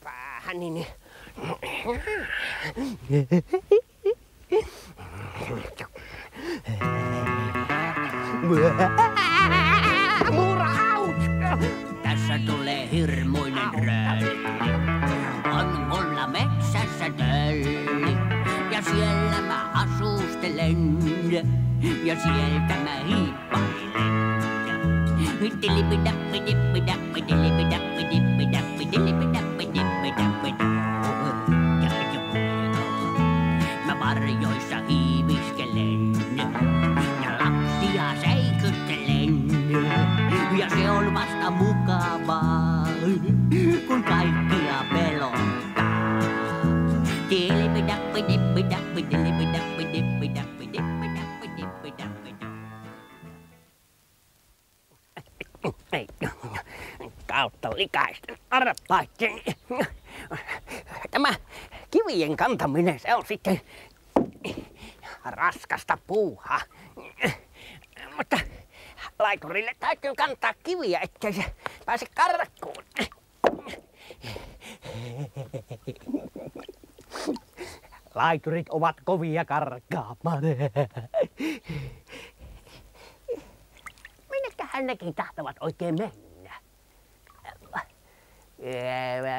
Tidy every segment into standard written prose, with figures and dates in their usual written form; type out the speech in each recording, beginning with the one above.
päähän, niin... Tässä tulee hirmuinen rölli. On mulla metsässä tölli. Ja siellä mä asustelen. Ja sieltä mä hiippailen. Mä varjoissa hiiviskelen. Ja lapsia säikyttelen. Ja se on vasta mukavaa, kun kaikkia pelottaa. Kautta likaisten arpaiden. Tämä kivien kantaminen, se on sitten raskasta puuhaa. Mutta laiturille täytyy kantaa kiviä, ettei se pääse karkuun. Laiturit ovat kovia karkaamaan. Minnekähän nekin tahtovat oikein mennä?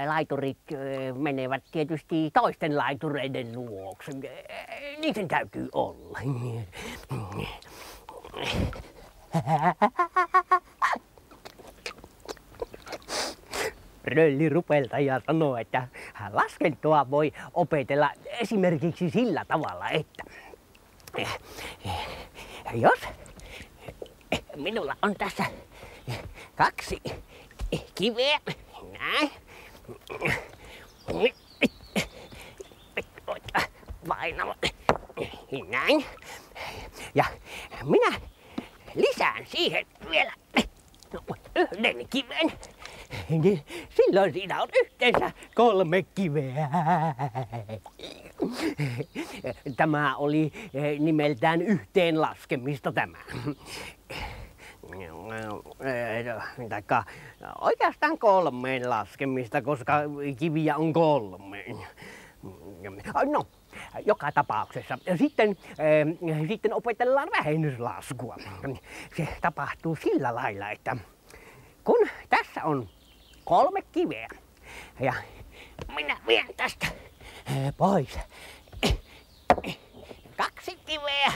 Laiturit menevät tietysti toisten laitureiden luokse. Niiden täytyy olla. Röllirupeltaja sanoo, että laskentoa voi opetella esimerkiksi sillä tavalla, että jos minulla on tässä 2 kiveä, näin, painava, näin, ja minä lisään siihen vielä 1 kiven, niin silloin siinä on yhteensä 3 kiveä. Tämä oli nimeltään yhteenlaskemista tämä. Taikka oikeastaan 3 laskemista, koska kiviä on 3. No, joka tapauksessa. Sitten opetellaan vähennyslaskua. Se tapahtuu sillä lailla, että kun tässä on 3 kiveä ja minä vien tästä pois 2 kiveä,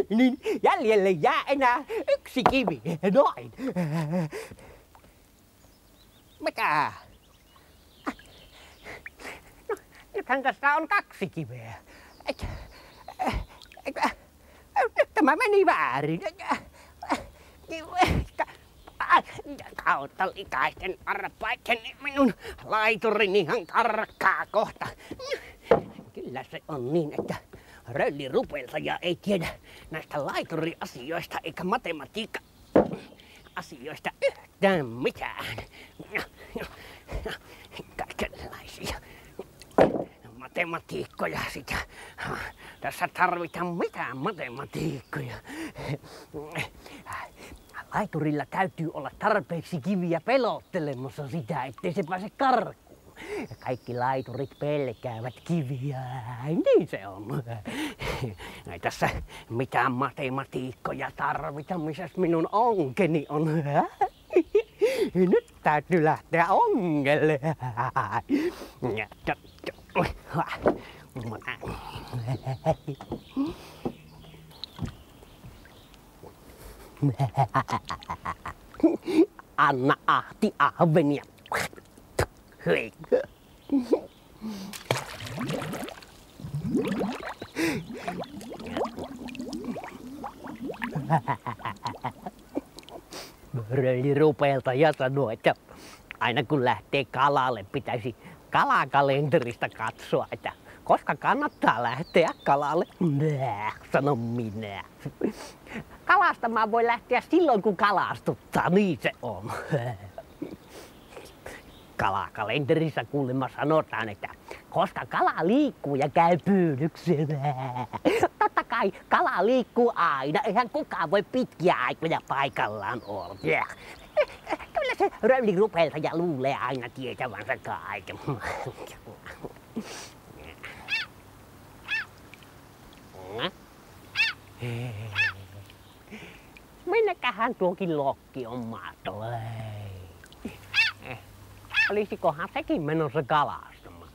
niin jäljelle jää enää 1 kivi. Noin. Mitä? No, nythän tässä on 2 kiveä. Nyt tämä meni väärin. Kautta likaisten arpaiden minun laiturini ihan karkaa kohta. Kyllä se on niin, että röllirupeltaja ei tiedä näistä laituriasioista eikä matematiikka-asioista yhtään mitään. Kaikenlaisia matematiikkoja sitä. Tässä tarvitaan mitään matematiikkoja. Laiturilla täytyy olla tarpeeksi kiviä pelottelemassa sitä, ettei se pääse karkuun. Kaikki laiturit pelkäävät kiviä. Niin se on. Ei tässä mitään matematiikkoja tarvita, missä minun onkeni on. Nyt täytyy lähteä ongelle. Anna ahti ahvenia. Hei. Röllirupeltaja sanoo, että aina kun lähtee kalalle, pitäisi kalakalenterista katsoa, että koska kannattaa lähteä kalalle. Sano minä. Kalastamaan voi lähteä silloin, kun kalastuttaa, niin se on. Kalakalenterissa kuulemma sanotaan, että koska kala liikkuu ja käy pyydyksellä. Totta kai kala liikkuu aina, eihän kukaan voi pitkiä aikoja paikallaan olla. Kyllä se röylirupeltaja luulee aina tietävänsä kaiken. Minnekähän tuokin lokki on mahtava? Olisikohan sekin menossa kalastamaan?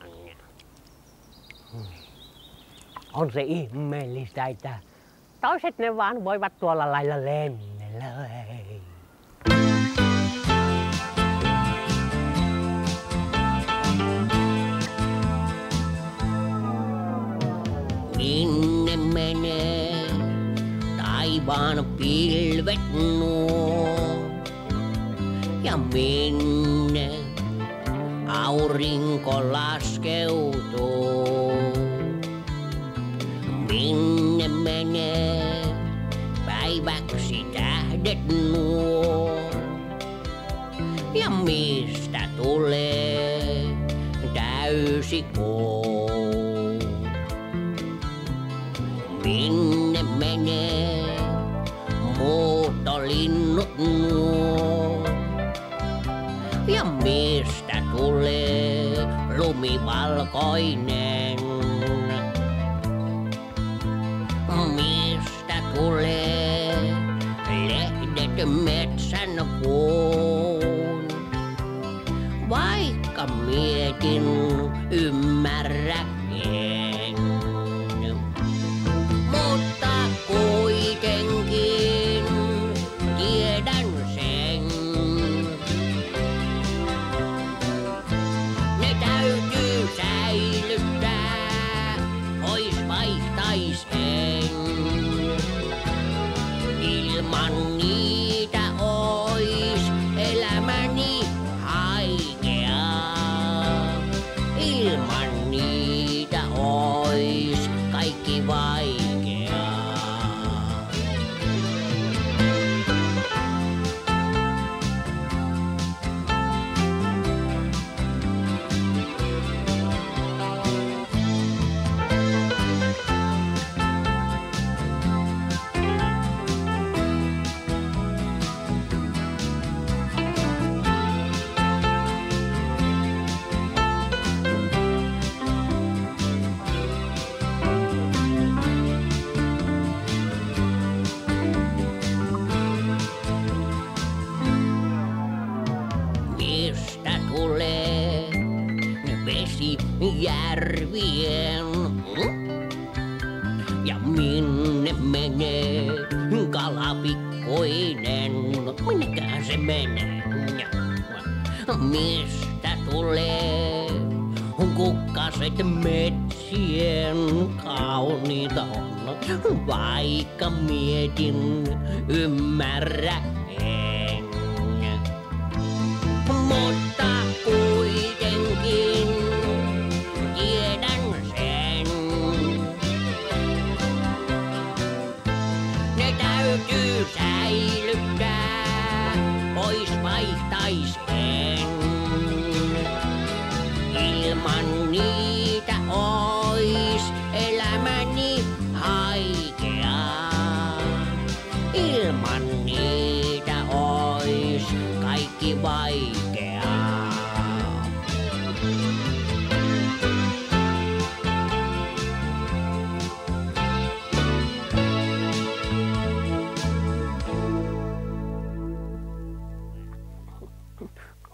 On se ihmeellistä, että toiset ne vaan voivat tuolla lailla lennellä. Minne menee taivaan pilvet nuo? Ja minne aurinko laskeutuu? Minne menee päiväksi tähdet nuo? Ja mistä tulee täysi kuu? Minne menee muuttolinnut nuo? Ja mistä tulee lumivalkoinen? Mistä tulee lehdet metsän kuun? Vaikka mietin, ymmärrä en. Mutta kuitenkin tiedän sen. Ne täytyy säilyttää, pois vaihtais en. Ilman niitä ois elämäni haikeaa. Ilman niitä ois kaikki vaikeaa. Mistä tulee vesi järvien? Ja minne menee kalapikkoinen? Minnekähän se menee? Mistä tulee kukkaset metsien? Kauniita on, vaikka mietin, ymmärrä en. Mutta kuitenkin tiedän sen. Ne täytyy säilyttää, pois vaihtais en. Ilman niitä ois elämäni haikeaa. Ilman niitä ois kaikki vaikeaa.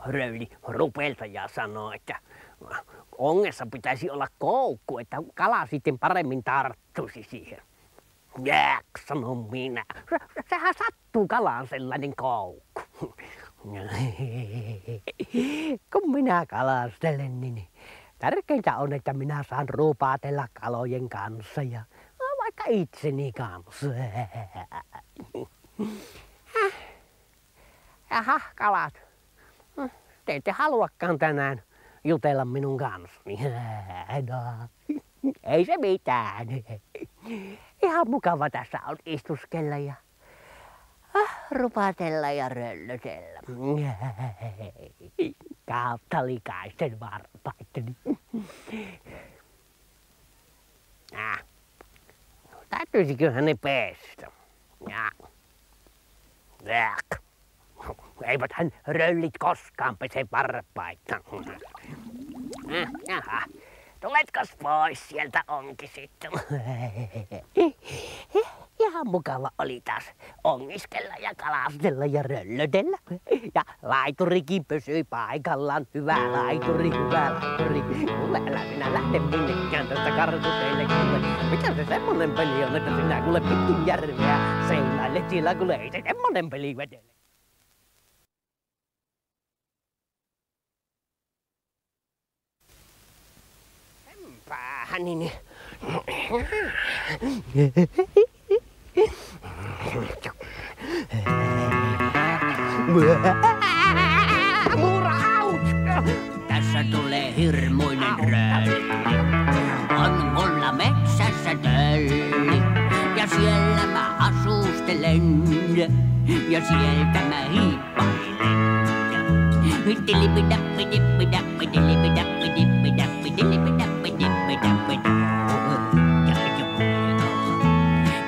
Röylirupeltaja sanoo, että ongessa pitäisi olla koukku, että kala sitten paremmin tarttuisi siihen. Jääk, sanon minä. Sehän sattuu kalaan sellainen koukku. Kun minä kalastelen, niin tärkeintä on, että minä saan rupatella kalojen kanssa ja vaikka itseni kanssa. Jaha, kalat. Te ette haluakaan tänään jutella minun kanssani. No, ei se mitään. Ihan mukava tässä on istuskella ja rupatella ja röllötellä. Kautta likaisten varpaitteni. Täytyisiköhän ne pestä? eiväthän röllit koskaan pese varpaita. Jaha, tuletkos pois sieltä onkin sitten? Ihan mukava oli taas ongiskella ja kalastella ja röllötellä. Ja laiturikin pysyi paikallaan. Hyvä laituri, hyvä laituri. Kuule, älä minä lähde minnekään tästä karkuteille. Mikä se semmonen peli on, että sinä kuule pitkin järveä seilailet siellä, kuule ei se semmonen peli vedele. Päähän niin. Tässä tulee hirmuinen rölli. On mulla metsässä tölli. Ja siellä mä asustelen. Ja sieltä mä hiippailen.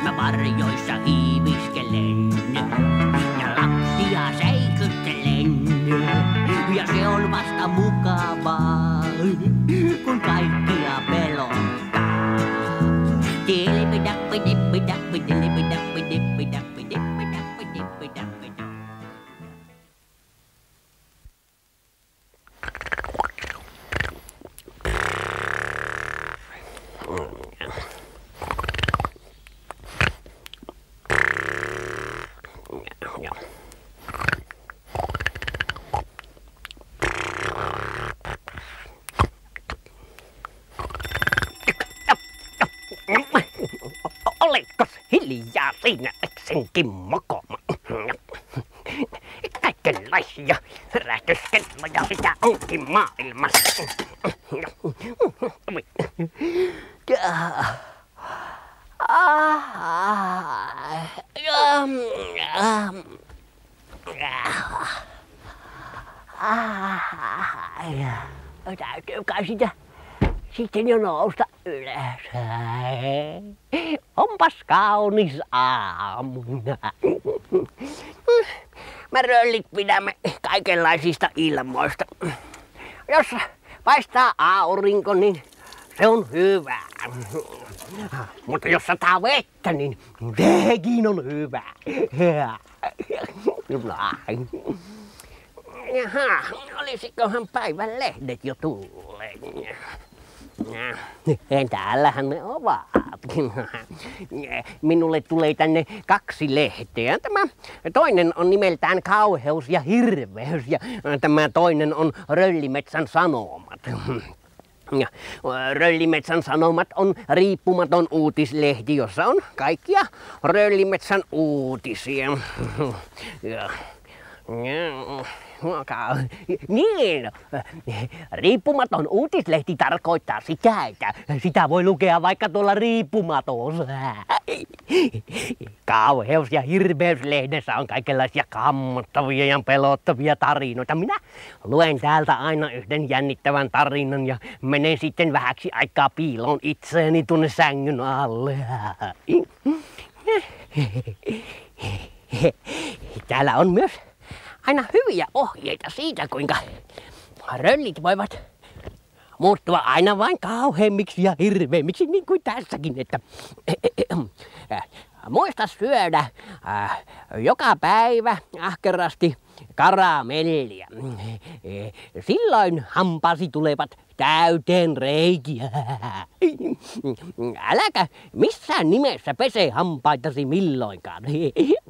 Mä varjoissa hiiviskelen. Ja lapsia seikyttelen. Ja se on vasta mukavaa, kun kaikkia pelottaa. Oletko hiljaa siinä, senkin mokoma? Kaikenlaisia herätyskelloja sitä onkin maailmassa. Täytyy kai sitä sitten jo nousta ylös. Onpas kaunis aamu. Me röllit pidämme kaikenlaisista ilmoista. Jos paistaa aurinko, niin se on hyvä. Mutta jos sataa vettä, niin sekin on hyvä. Näin. Jaha, olisikohan päivän lehdet jo tulleet? Täällähän ne ovatkin. Minulle tulee tänne 2 lehteä. Tämä toinen on nimeltään Kauheus ja hirveys ja tämä toinen on Röllimetsän Sanomat. Ja Röllimetsän Sanomat on riippumaton uutislehti, jossa on kaikkia Röllimetsän uutisia. Niin, riippumaton uutislehti tarkoittaa sitä, että sitä voi lukea vaikka tuolla riippumatossa. Kauheus- ja hirveyslehdessä on kaikenlaisia kammottavia ja pelottavia tarinoita. Minä luen täältä aina yhden jännittävän tarinan ja menen sitten vähäksi aikaa piiloon itseeni tuonne sängyn alle. Täällä on myös aina hyviä ohjeita siitä, kuinka röllit voivat muuttua aina vain kauheimmiksi ja hirveimmiksi, niin kuin tässäkin, että muista syödä joka päivä ahkerasti karamellia. Silloin hampaasi tulevat täyteen reikiä. Äläkä missään nimessä pese hampaitasi milloinkaan.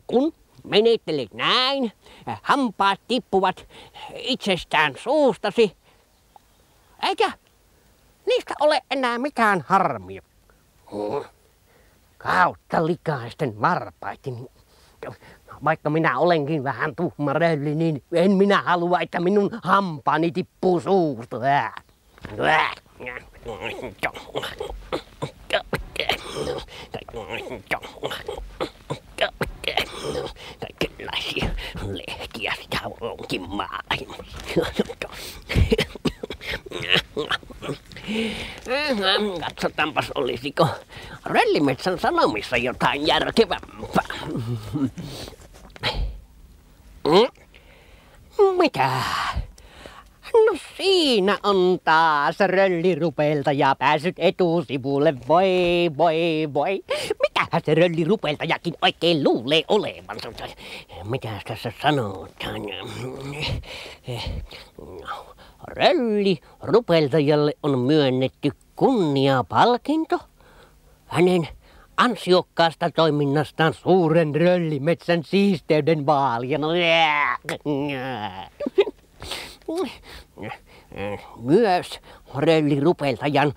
Kun menettelet näin, hampaat tippuvat itsestään suustasi, eikä niistä ole enää mikään harmia. Kautta likaisten varpaiden. Vaikka minä olenkin vähän tuhma rölli, niin en minä halua, että minun hampaani tippuu suusta. Kaikenlaisia lehtiä sitä onkin maailmassa. Katsotaanpas, olisiko Röllimetsän Sanomissa jotain järkevämpää. Mitä? No siinä on taas röllirupeltaja päässyt etusivulle, voi. Mitähän se röllirupeltajakin oikein luulee olevansa? Mitäs tässä sanotaan? Röllirupeltajalle on myönnetty kunniapalkinto hänen ansiokkaasta toiminnastaan suuren röllimetsän siisteyden vaalijana. Myös röllirupeltajan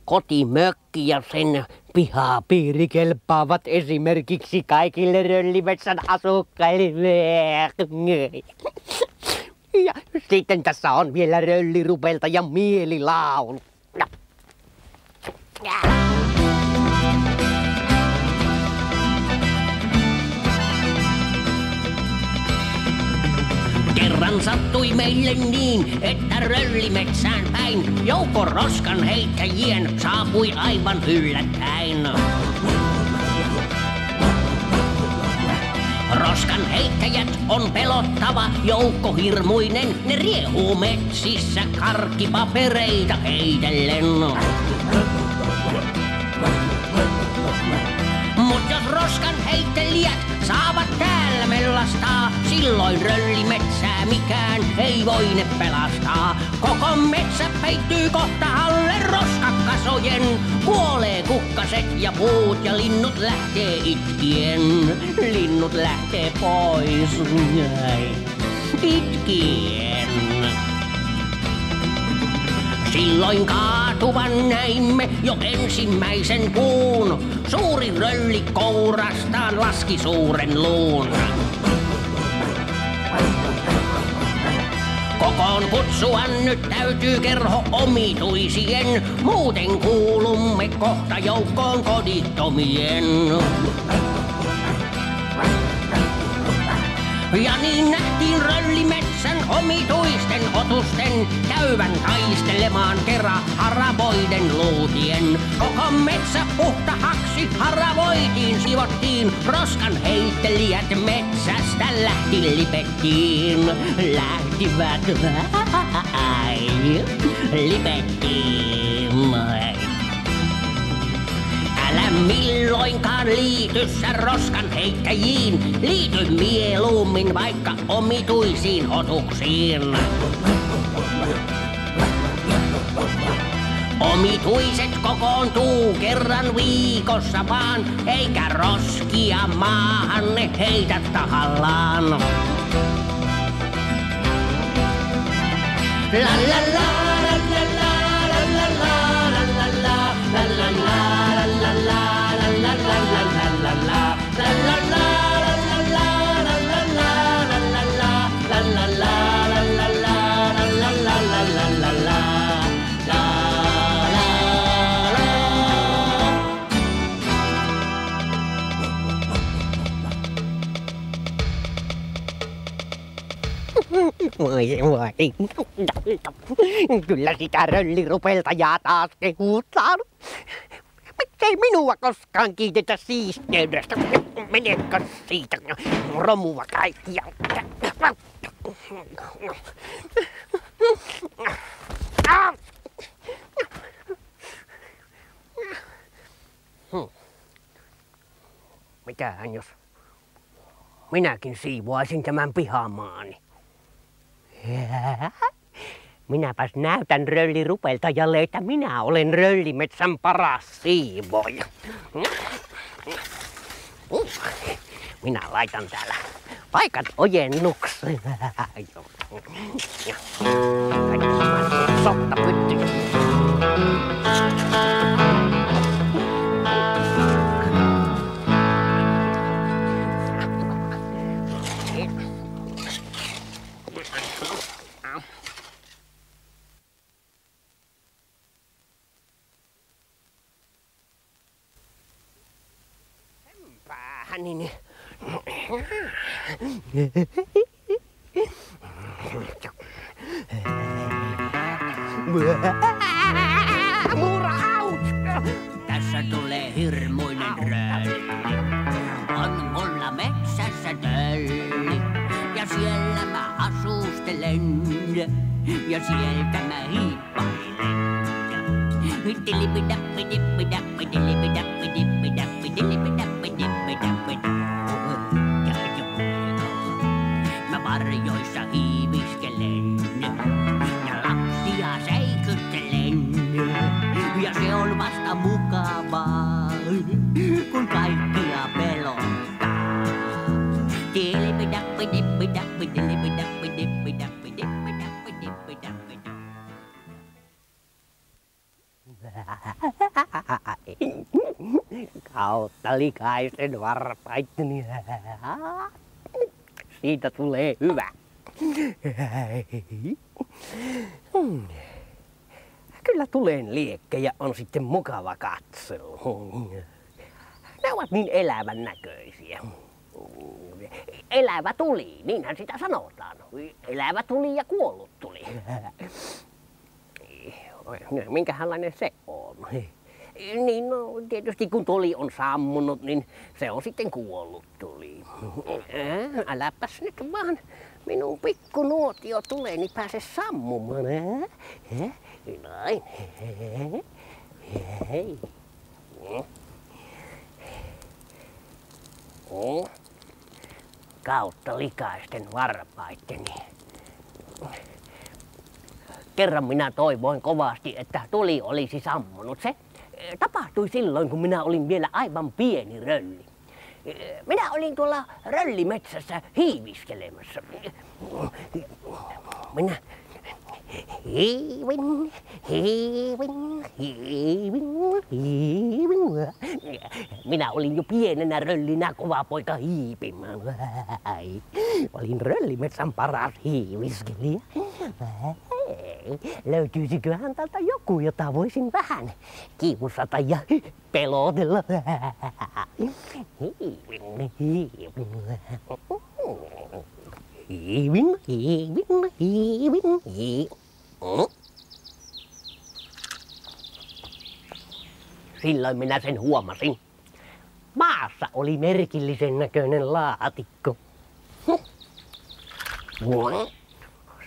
kotimökki ja sen pihapiiri kelpaavat esimerkiksi kaikille röllimetsän asukkaille. Ja sitten tässä on vielä röllirupeltajan mielilaulu. Kerran sattui meille niin, että röllimetsään päin joukko roskan heittäjien saapui aivan yllättäen. Roskan heittäjät on pelottava joukko hirmuinen, ne riehuu metsissä karkkipapereita heitellen. Mut jos roskan heittelijät saavat täällä mellastaa, silloin röllimetsää mikään ei voi ne pelastaa. Koko metsä peittyy kohta alle roskakasojen, kuolee kukkaset ja puut ja linnut lähtee itkien. Linnut lähtee pois itkien. Silloin kaatuvan näimme jo ensimmäisen puun. Suuri rölli kourastaan laski suuren luun. Kokoon kutsua nyt täytyy kerho omituisien, muuten kuulumme kohta joukkoon kodittomien. Ja niin nähtiin röllimetsän omituisten otusten käyvän taistelemaan haravoiden luutien. Koko metsä puhtahaksi haravoitiin, sivottiin, roskan heittelijät metsästä lipettiin. Lähtivät lipettiin. Älä milloinkaan liity sä roskan heittäjiin, liity mieluummin vaikka omituisiin otuksiin. Omituiset kokoontuu kerran viikossa vaan, eikä roskia maahan ne heitä tahallaan. La la la la la la la la la la la la la Voi. Kyllä sitä röllirupeltajaa taas kehutaan. Miksei minua koskaan kiitetä siisteydestä? Menekö siitä romua kaikkia? Mitähän jos minäkin siivoaisin tämän pihamaani? Minäpäs näytän röllirupeltajalle, että minä olen röllimetsän paras siivoja. Minä laitan täällä paikat ojennukseen. Sottapytty. Niin. Tässä tulee hirmuinen rölli. On mulla metsässä tölli ja siellä mä asustelen ja sieltä mä hiippailen. Mä varjoissa hiiviskelen ja lapsia säikyttelen. Ja se on vasta mukavaa, kun kaikkia pelottaa. Kautta likaisten varpaitteni. Siitä tulee hyvä. Kyllä tulen liekkejä on sitten mukava katsella. Ne ovat niin elävän näköisiä. Elävä tuli, niinhän sitä sanotaan. Elävä tuli ja kuollut tuli. Minkälainen se on? Niin no, tietysti kun tuli on sammunut, niin se on sitten kuollut tuli. Äläpäs nyt vaan minun pikku nuotio tulee, niin pääse sammumaan. Näin. Hei. Kautta likaisten varpaitteni. Kerran minä toivoin kovasti, että tuli olisi sammunut. Se tapahtui silloin, kun minä olin vielä aivan pieni rölli. Minä olin tuolla röllimetsässä hiiviskelemässä. Minä hiivin. Minä olin jo pienenä röllinä kova poika hiipimään. Olin röllimetsän paras hiiviskelijä. Löytyisiköhän täältä joku, jota voisin vähän kiusata ja pelotella? Silloin minä sen huomasin. Maassa oli merkillisen näköinen laatikko.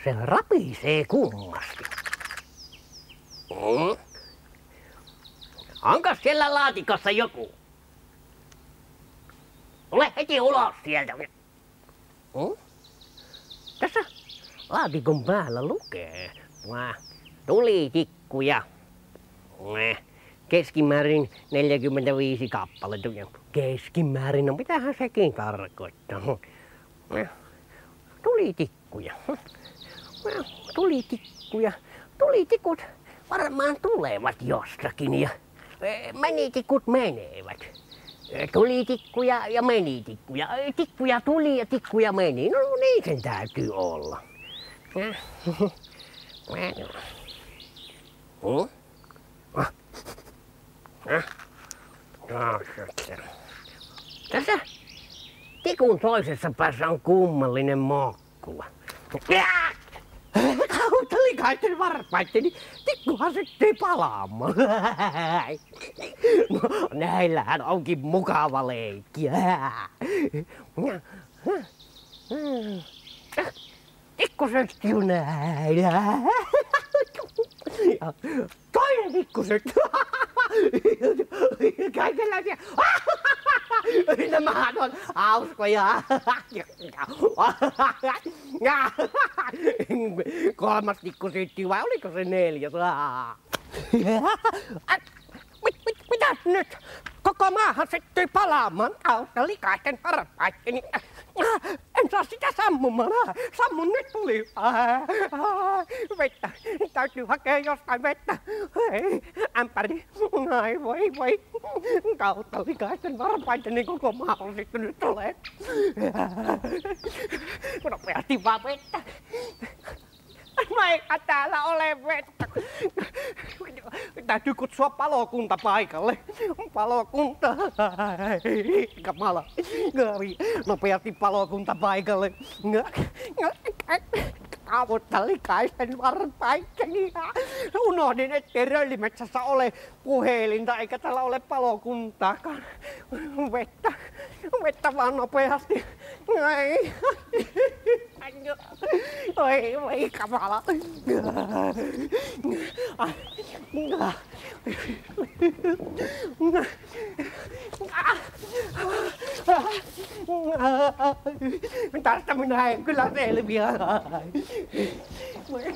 Se rapisee kummasti. Onko siellä laatikossa joku? Tule heti ulos sieltä. Tässä laatikon päällä lukee. Tulitikkuja. Keskimäärin 45 kappaletta. Keskimäärin, no mitähän sekin tarkoittaa? Tulitikkuja. Tulitikkuja. Tulitikut varmaan tulevat jostakin ja menitikut menevät. Tulitikkuja ja menitikkuja. Tikkuja tuli ja tikkuja meni. No niin sen täytyy olla. Tässä tikun toisessa päässä on kummallinen mokkula. Kautta likaisten varpaitteni, tikkuhan syttyi palaamaan. No, näillähän onkin mukava leikki. Tikku syttyy näin. Toinen tikku syttyy. Kaikenlaisia. Nämähän on hauskoja. Kolmas tikku syttyi vai oliko se neljäs? Mitäs nyt? Koko maahan syttyi palaamaan kautta likaisten varpaitteni. En saa sitä sammumaan. Sammun nyt tuli. Vettä. Täytyy hakea jostain vettä. Ämpäri. Ai voi. Kautta likaisten varpaitteni koko maa on syttynyt tulee. Nopeasti vaan vettä. Eikä täällä ole vettä. Täytyy kutsua palokunta paikalle. Palokunta. Kamala. Nopeasti palokunta paikalle. Kautta likaisten varpaitteni. Unohdin, ettei Röllimetsässä ole puhelinta eikä täällä ole palokuntaakaan. Vettä vaan nopeasti. Oi kamala. Tästä minä en kyllä selviä.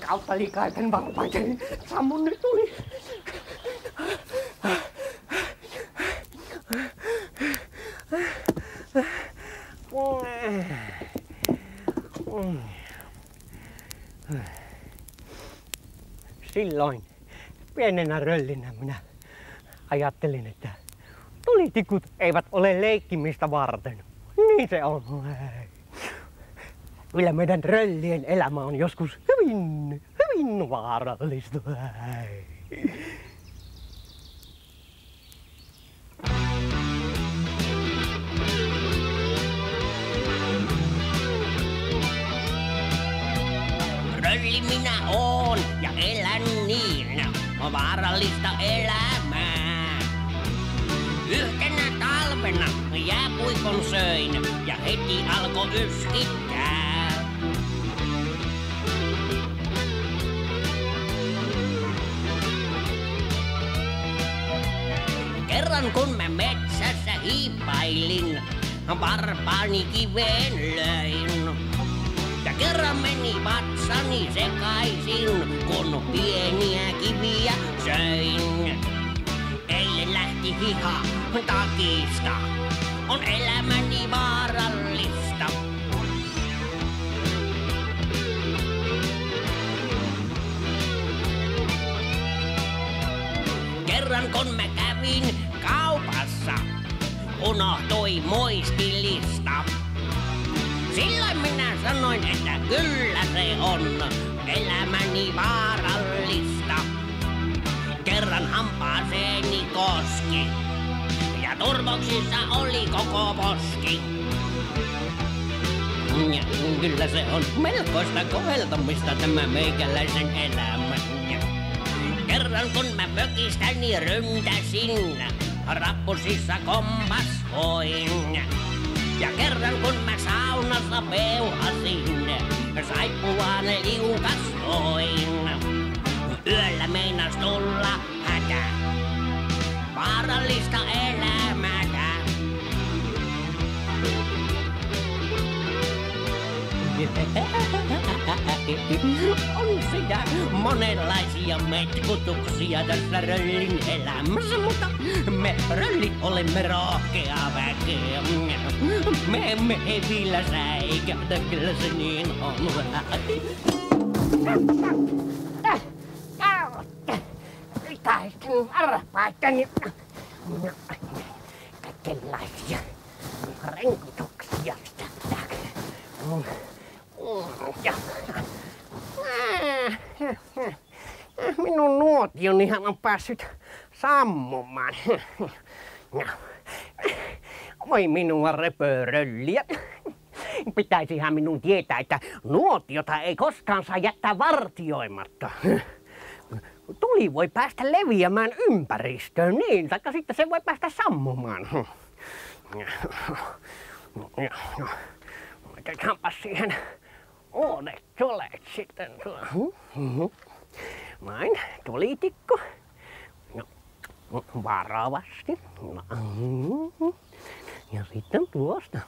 Kautta likaisen varpaisen sammun nyt tuli. Silloin pienenä röllinä minä ajattelin, että tulitikut eivät ole leikkimistä varten. Niin se on. Kyllä meidän röllien elämä on joskus hyvin vaarallista. Rölli minä oon ja elän niin vaarallista elämää. Yhtenä talvena jääpuikon söin ja heti alkoi yskittää. Kerran kun mä metsässä hiippailin, varpaani kiveen löin. Ja kerran meni vatsani sekaisin, kun pieniä kiviä söin. Eilen lähti hiha takista, on elämäni vaarallista. Kerran kun mä kävin kaupassa, unohtui muistilista. Silloin minä sanoin, että kyllä se on elämäni vaarallista. Kerran hampaaseeni koski ja turvoksissa oli koko poski. Ja kyllä se on melkoista koheltamista tämä meikäläisen elämä. Kerran kun mä mökistäni ryntäsin, rappusissa kompashoin. Ja kerran kun mä saunassa peuhasin, saippuaan liukastoin. Yöllä meinas tulla hätä, vaarallista elämätä. On sitä monenlaisia metkutuksia tässä röllin elämässä, mutta me röllit olemme rohkea väkeä. Me emme hevillä säikähdä, kyllä se niin on. Likaisten varpaitani kaikenlaisia renkutuksia. Minun nuotionihan on päässyt sammumaan. Voi minua repörölliä. Pitäisihän minun tietää, että nuotiota ei koskaan saa jättää vartioimatta. Tuli voi päästä leviämään ympäristöön, niin, taikka sitten se voi päästä sammumaan. Otetaanpa siihen uudet tulet sitten. Näin, tulitikku. No, varovasti. Ja sitten tuosta.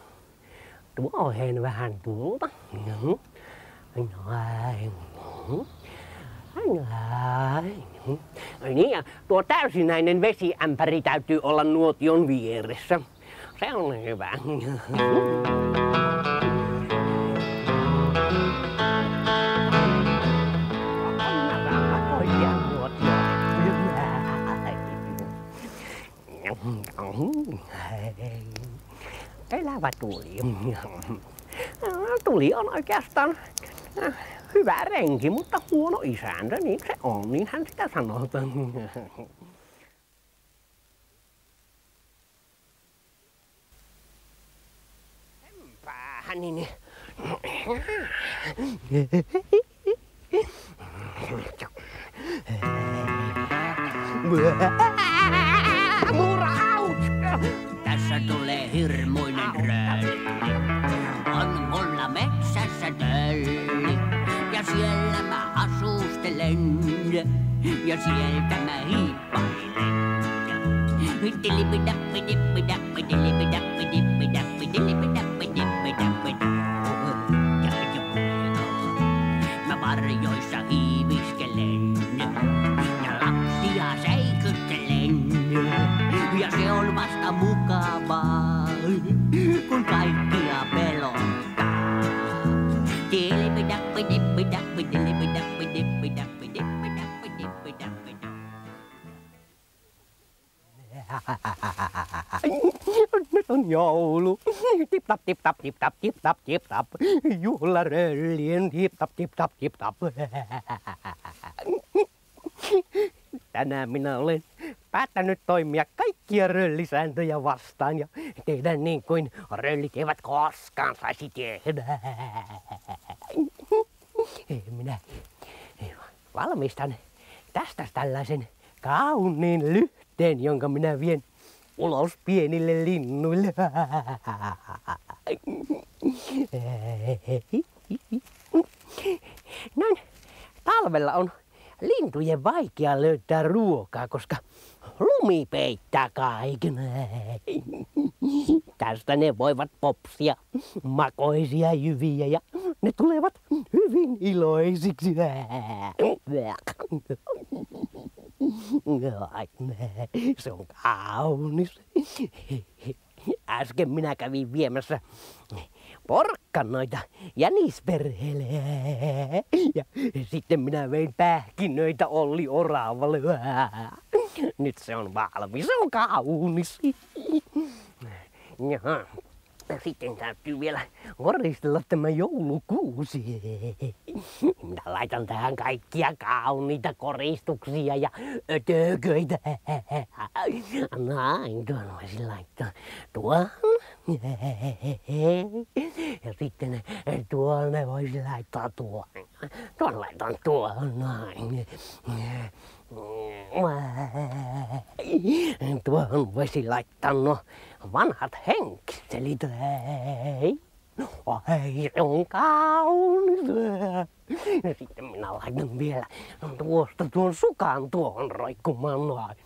Tuohon vähän tulta. Näin. Niin, ja tuo täysinäinen vesiämpäri täytyy olla nuotion vieressä. Se on hyvä. Elävä tuli. Tuli on oikeastaan hyvä renki, mutta huono isäntä, niin se on, niin hän sitä sanotaan. Päähän niin. Muraut! Tässä tulee hirmuinen rölli. On mulla metsässä tölli. Ja siellä mä asustelen. Ja sieltä mä hiippailen. Mä varjoissa hiiviskelen ja lapsia säikyttelen. Ja se on vasta mukavaa, kun kaikkia pelottaa. Nyt on joulu. Tip tap tip tap tip tap tip tap tip tap. Juhlaröllien tip tap tip tap tip tap. Tänään minä olen päättänyt toimia kaikkia röllisääntöjä vastaan ja tehdä niin kuin röllit eivät koskaan saisi tehdä. Minä valmistan tästä tällaisen kauniin lyhteen, jonka minä vien ulos pienille linnuille. Näin talvella on lintujen vaikea löytää ruokaa, koska lumi peittää kaiken. Tästä ne voivat popsia makoisia jyviä ja ne tulevat hyvin iloisiksi. Se on kaunis. Äsken minä kävin viemässä porkkanoita jänisperheelle. Ja sitten minä vein pähkinöitä Olli oravalle. Nyt se on valmis, se on kaunis. Jaha. Sitten täytyy vielä koristella tämä joulukuusi. Minä laitan tähän kaikkia kauniita koristuksia ja ötököitä. Näin, tuon voisin laittaa tuohon. Ja sitten tuonne voisin laittaa tuohon. Tuon laitan tuohon, näin. Tuohon voisi laittaa nuo vanhat henkselit. Ai, se on kaunis. Ja sitten minä laitan vielä tuosta tuon sukan tuohon roikkumaan noin.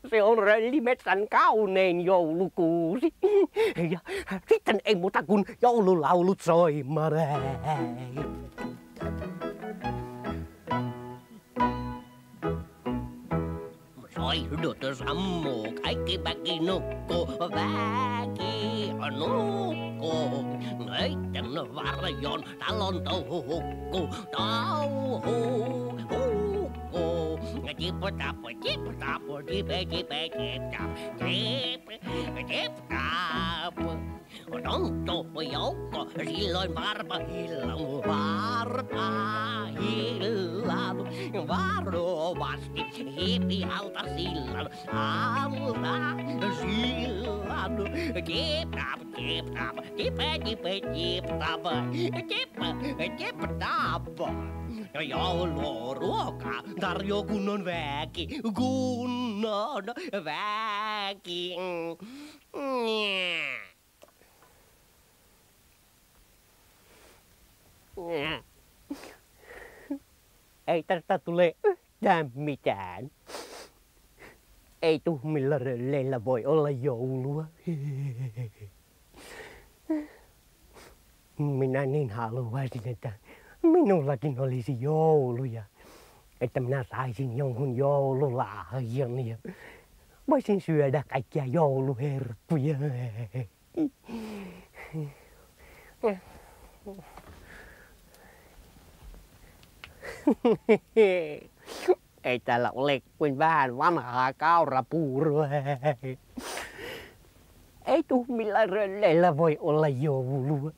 Se on Röllimetsän kaunein joulukuusi. Ja sitten ei muuta kuin joululaulut soimaan. Soihdut sammuu, kaikki väki nukkuu, väki nukkuu. Nöitten varjon talon touhu hukkuu, touhu hukkuu. Tip-tap, tip-tap, tip-tap, tip-tap. Tonttu joukko, silloin varpahillan, varovasti hiipi alta sillan, tip-tap, tip-tap, tip-tap, tip-tap. Jouluruoka tarjo kunnon väki, kunnon väki. Ei tästä tule yhtään mitään. Ei tuhmilla rölleillä voi olla joulua. Minä niin haluaisin, että minullakin olisi jouluja. Että minä saisin jonkun joululahjan ja voisin syödä kaikkia jouluherkkuja. Ei täällä ole kuin vähän vanhaa kaurapuuroa. Ei tuhmilla rölleillä voi olla joulua.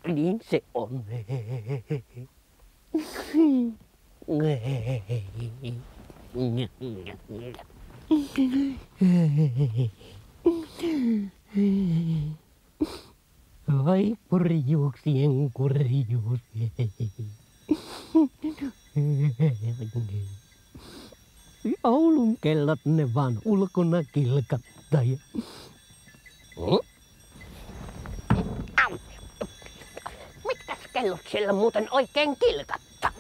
Niin se on. Ai kurjuuksien kurjuus. Joulun kellot ne vaan ulkona kilkattaa. kellot siellä muuten oikein kilkattaa.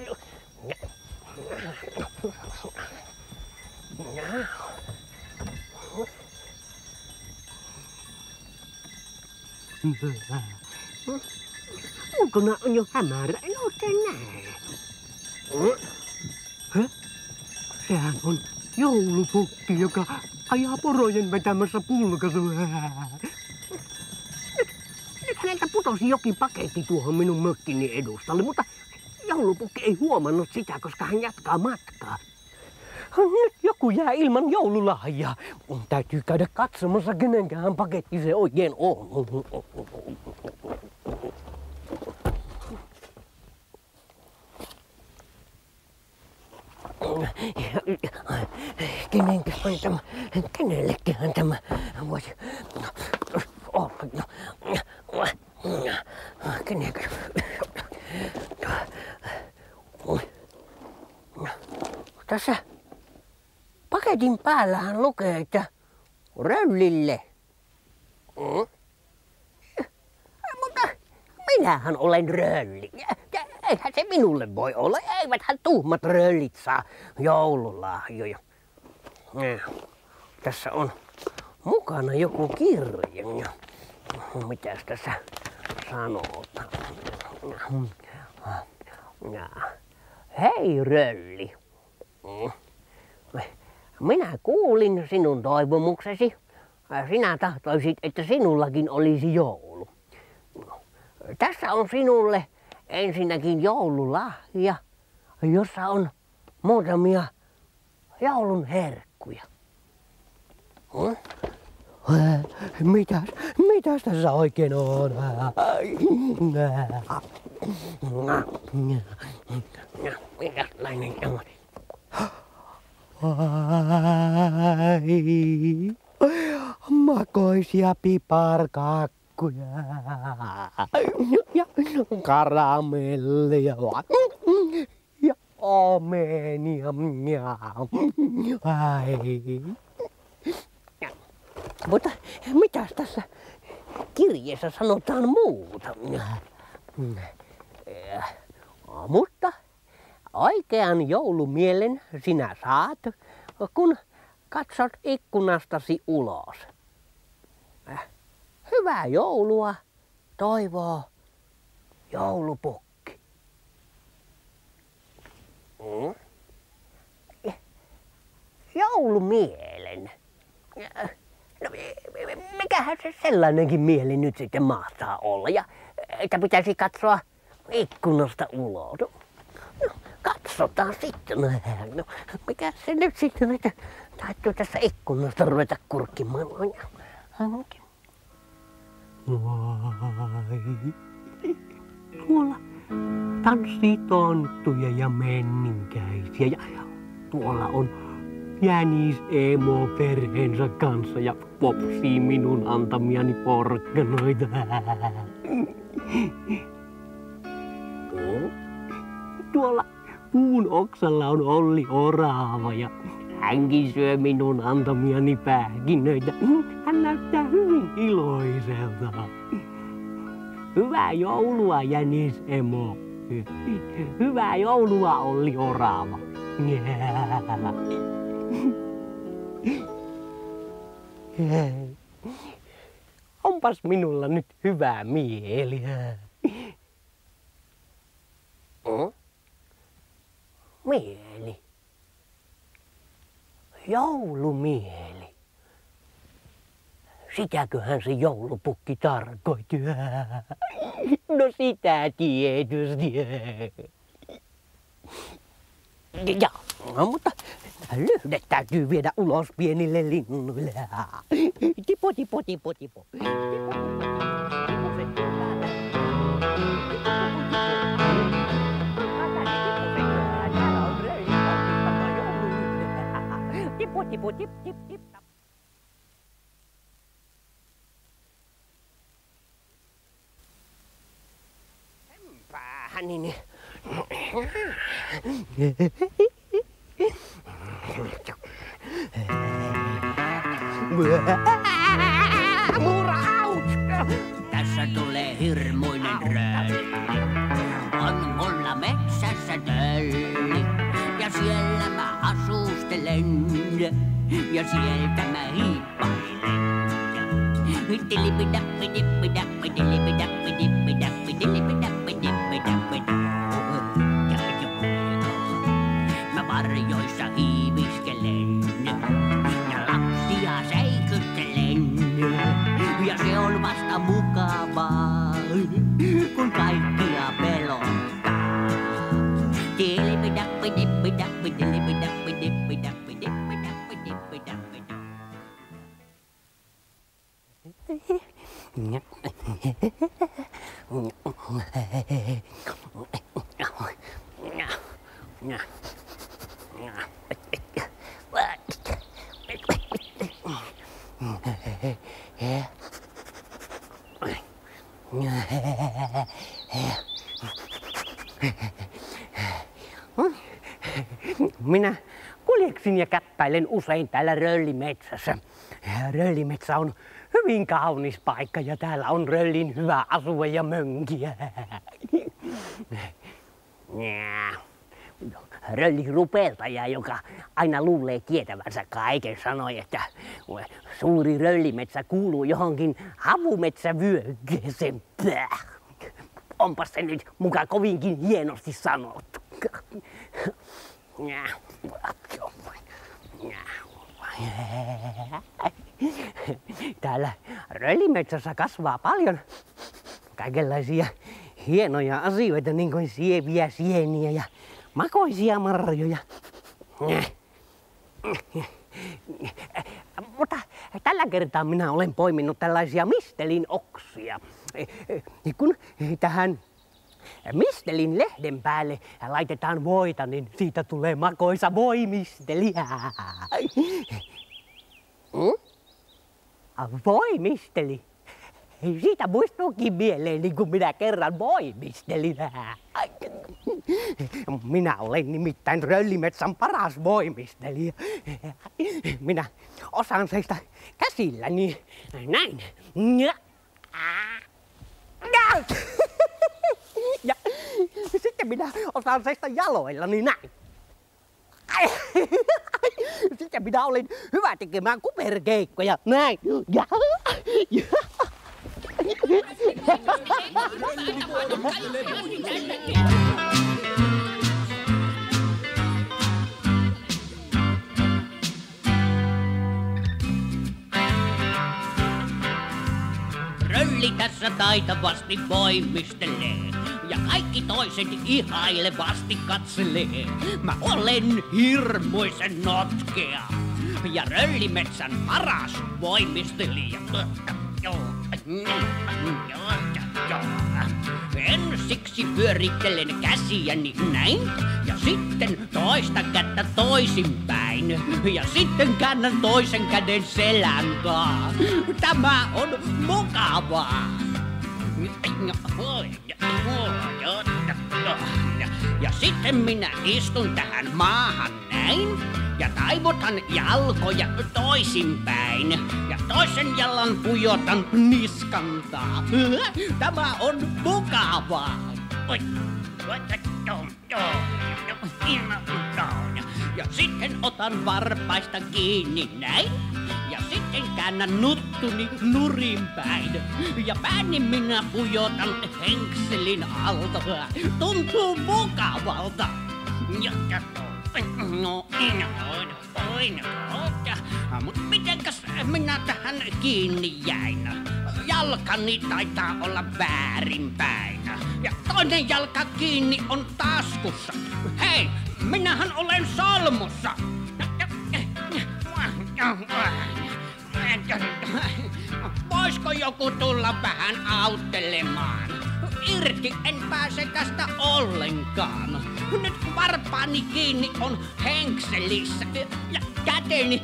Ulkona on jo hämärä, en oikein näe. Sehän on joulupukki, joka ajaa porojen vetämässä pulkasua. Nyt häneltä putosi jokin paketti tuohon minun mökkini edustalle, mutta joulupukki ei huomannut sitä, koska hän jatkaa matkaa. Nyt joku jää ilman joululahjaa. Mun täytyy käydä katsomassa, kenenkään paketti se oikein on. Kenelleköhän tämä voisi olla? Kenellekä? Tässä paketin päällähän lukee, että Röllille. Mutta minähän olen Rölli. Eihän se minulle voi olla. Eiväthän tuhmat röllit saa joululahjoja. Tässä on mukana joku kirja. Mitäs tässä sanotaan? Hei Rölli. Minä kuulin sinun toivomuksesi. Sinä tahtoisit, että sinullakin olisi joulu. Tässä on sinulle ensinnäkin joululahja, jossa on muutamia joulun herkkuja. Mitäs tässä oikein on? Minkälainen on? Makoisia piparkakkuja ja karamelleja ja omenia. Mutta mitäs tässä kirjeessä sanotaan muuta? Mutta oikean joulumielen sinä saat, kun katsot ikkunastasi ulos. Hyvää joulua toivoo joulupukki. Joulumielen. No, mikähän se sellainenkin mieli nyt sitten mahtaa olla, ja että pitäisi katsoa ikkunasta ulos. No, katsotaan sitten. No, mikä se nyt sitten, että täytyy tässä ikkunasta ruveta kurkkimaan. Tuolla tanssii tonttuja ja menninkäisiä, ja tuolla on Jänis Emo perheensä kanssa ja popsii minun antamiani porkkanoita. Tuolla puun oksalla on Olli Orava ja hänkin syö minun antamiani pähkinöitä. Hän näyttää hyvin iloiselta. Hyvää joulua, Jänis Emo. Hyvää joulua, Olli Orava. Onpas minulla nyt hyvä mieli. Mieli. Joulumieli. Sitäköhän se joulupukki tarkoitti? No sitä tietysti. Ja, mutta lyhdet täytyy viedä ulos pienille linnuille. Tipo, tipo, tipo, tipo. Tipo, tipo, tip, tip, tip. Niin. Tässä tulee hirmuinen rööli. ja sieltä mä hiippailen. Mä varjoissa hiiviskelen ja lapsia säikyttelen. Ja se on vasta mukavaa, kun kaikkia pelottaa. Minä kuljeksin ja käppäilen usein täällä Röllimetsässä. Röllimetsä on hyvin kaunis paikka ja täällä on Röllin hyvä asua ja mönkiä. Rölli rupeltaja, joka aina luulee tietävänsä kaiken, sanoi, että suuri röllimetsä kuuluu johonkin havumetsävyöhykkeeseen. Onpas se nyt muka kovinkin hienosti sanottu. Täällä Röllimetsässä kasvaa paljon kaikenlaisia hienoja asioita, niin kuin sieviä sieniä ja makoisia marjoja. Mutta tällä kertaa minä olen poiminut tällaisia mistelin oksia. Kun tähän mistelin lehden päälle laitetaan voita, niin siitä tulee makoisa voimisteli. Voimisteli? Siitä muistuukin mieleen, niin kuin minä kerran voimistelin. Minä olen nimittäin Röllimetsän paras voimistelija. Minä osaan seistä käsilläni näin. Ja sitten minä osaan seistä jaloillani näin. Sitten minä olen hyvä tekemään kuperkeikkoja näin. Rölli tässä taitavasti voimistelee ja kaikki toiset ihailevasti katselee. Mä olen hirmuisen notkea ja Röllimetsän paras voimistelija. Ensiksi pyörittelen käsiäni näin ja sitten toista kättä toisinpäin ja sitten käännän toisen käden selän taa. Tämä on mukavaa. Ja sitten minä istun tähän maahan näin ja taivutan jalkoja toisinpäin ja toisen jalan pujotan niskantaa. Tämä on mukavaa. Ja sitten otan varpaista kiinni näin ja sitten käännän nuttuni nurinpäin ja pääni minä pujotan henkselin alta. Tuntuu mukavalta. Mut mitenkäs minä tähän kiinni jäin? Jalkani taitaa olla väärinpäin ja toinen jalka kiinni on taskussa. Hei, minähän olen solmussa. Voisko joku tulla vähän auttelemaan? Irti en pääse tästä ollenkaan. Nyt varpaani kiinni on henkselissä ja käteni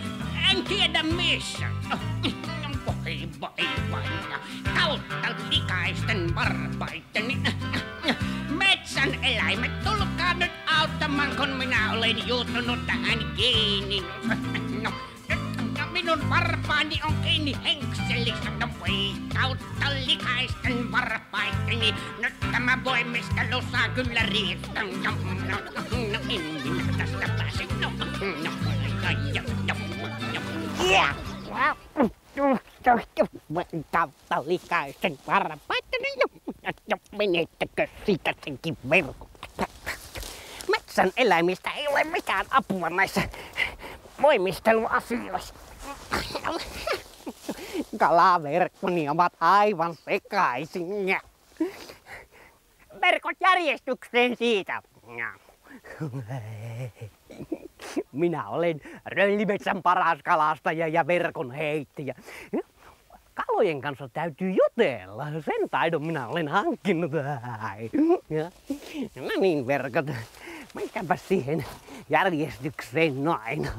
en tiedä missä. Voi kautta likaisten varpaiteni. Metsän eläimet, tulkaa nyt auttamaan, kun minä olen juuttunut tähän kiinni. Minun varpaani on kiinni henkselissä, voi kautta likaisten varpaiteni. Nyt tämä voimistelu saa kyllä riittää. En minä tästä pääse. Kautta likaisen varpaittani ja menettäkö siitä senkin verkot. Metsän eläimistä ei ole mitään apua näissä voimisteluasioissa. Kalaverkkoni ovat aivan sekaisin. Verkot järjestykseen siitä. Minä olen Röllimetsän paras kalastaja ja verkon heittäjä. Kalojen kanssa täytyy jutella. Sen taidon minä olen hankkinut. No niin, verkot. Menkääpä siihen järjestykseen noin.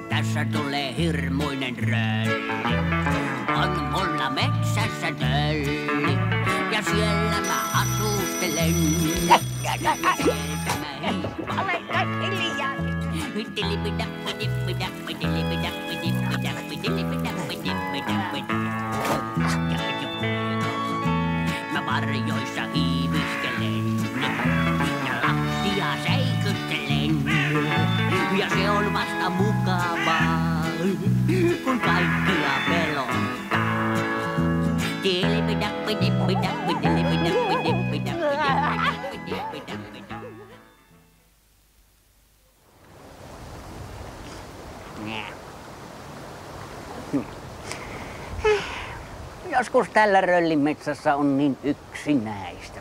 Tässä tulee hirmuinen rölli. On mulla metsässä tölli. Ja siellä mä asustelen. Ja sieltä mä hiippaan. Ole hiljaa. Mä varjoissa hiiviskelen. Ja lapsia seikyttelen. Ja se on vasta mukavaa, kun kaikkia pelottaa. Joskus tällä Röllimetsässä on niin yksinäistä.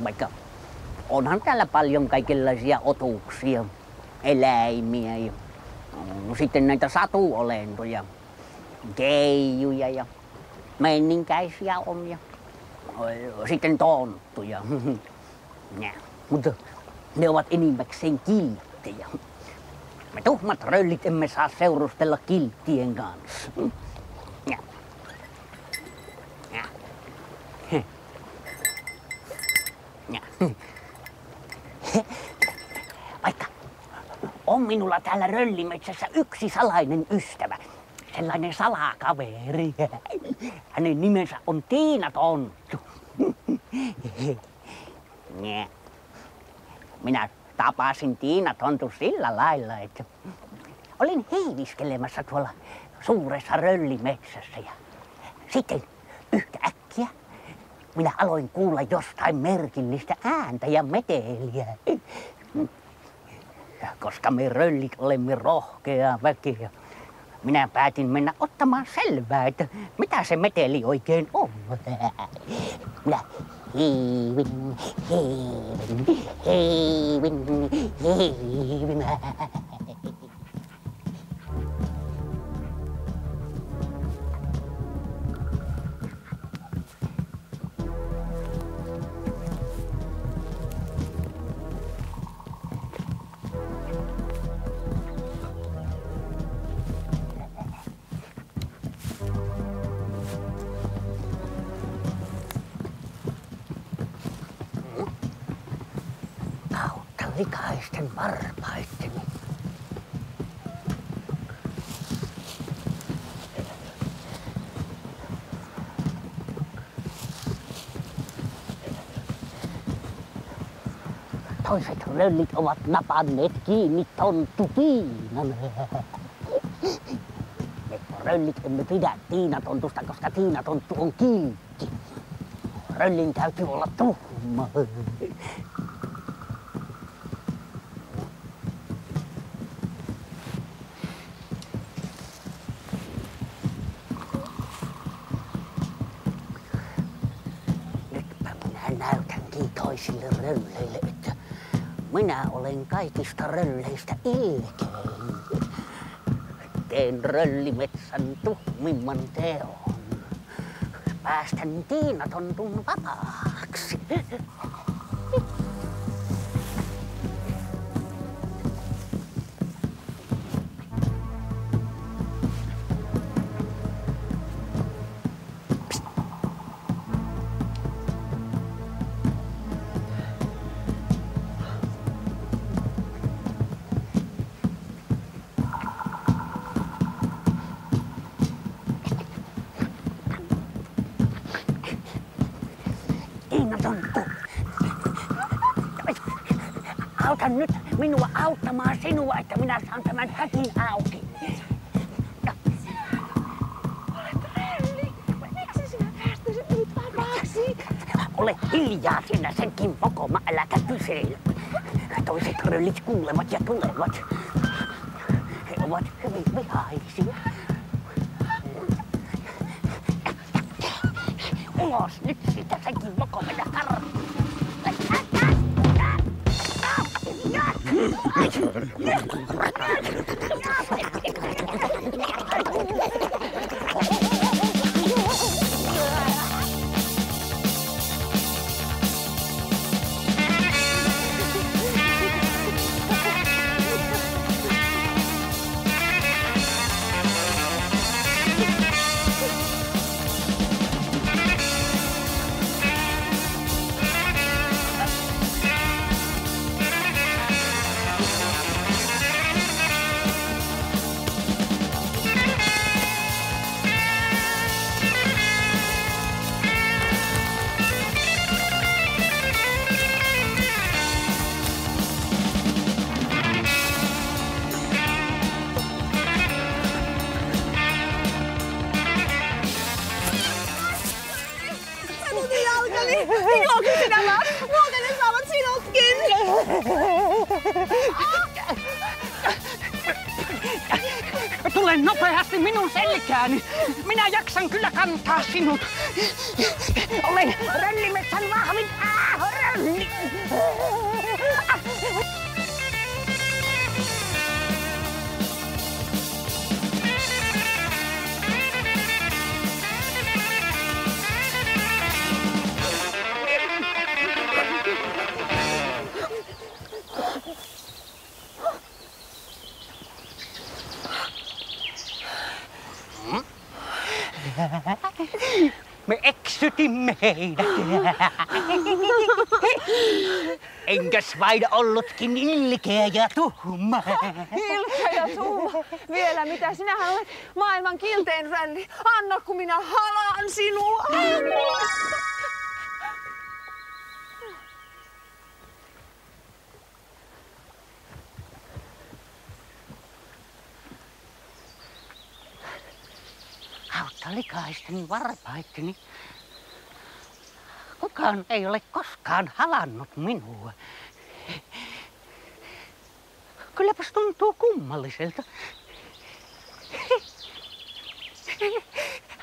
Vaikka onhan täällä paljon kaikenlaisia otuksia, eläimiä ja sitten näitä satuolentoja, keijuja ja menninkäisiä on ja sitten tonttuja. Mutta ne ovat enimmäkseen kilttejä. Me tuhmat röllit emme saa seurustella kilttien kanssa. Vaikka on minulla täällä Röllimetsässä yksi salainen ystävä, sellainen salakaveri. Hänen nimensä on Tiina Tonttu. Minä tapasin Tiina Tontun sillä lailla, että olin hiiviskelemässä tuolla suuressa Röllimetsässä ja sitten yhtäkkiä minä aloin kuulla jostain merkillistä ääntä ja meteliä. Ja koska me röllit olemme rohkeaa väkeä, minä päätin mennä ottamaan selvää, että mitä se meteli oikein on. Minä hiivin, hiivin, hiivin, hiivin. Likaisten varpaitteni. Toiset röllit ovat napanneet kiinni Tonttu Tiinan. Me röllit emme pidä Tiina Tontusta, koska Tiina Tonttu on kiltti. Röllin täytyy olla tuhma. Näytänkin toisille rölleille, että minä olen kaikista rölleistä ilkein. Teen Röllimetsän tuhmimman teon. Päästän Tiina Tontun vapaaksi. Auta nyt minua auttamaan sinua, että minä saan tämän häkin auki. Olet Rölli. Miksi sinä päästäisit nyt vapaaksi? Ole hiljaa sinä senkin mokoma, äläkä kysele. Toiset röllit kuulevat ja tulevat. He ovat hyvin vihaisia. Ulos nyt siitä senkin mokoma ja karvi. Juokse sinä vaan, muuten ne saavat sinutkin! Tule nopeasti minun selkääni. Minä jaksan kyllä kantaa sinut. Olen Röllimetsän vahvin rölli. Me eksytimme heidät. Enkäs vain ollutkin ilkeä ja tuhma. Ilkeä ja tuhma. Vielä mitä? Sinähän olet maailman kiltein rölli. Anna kun minä halaan sinua. Kautta likaisten varpaitteni. Kukaan ei ole koskaan halannut minua. Kylläpäs tuntuu kummalliselta.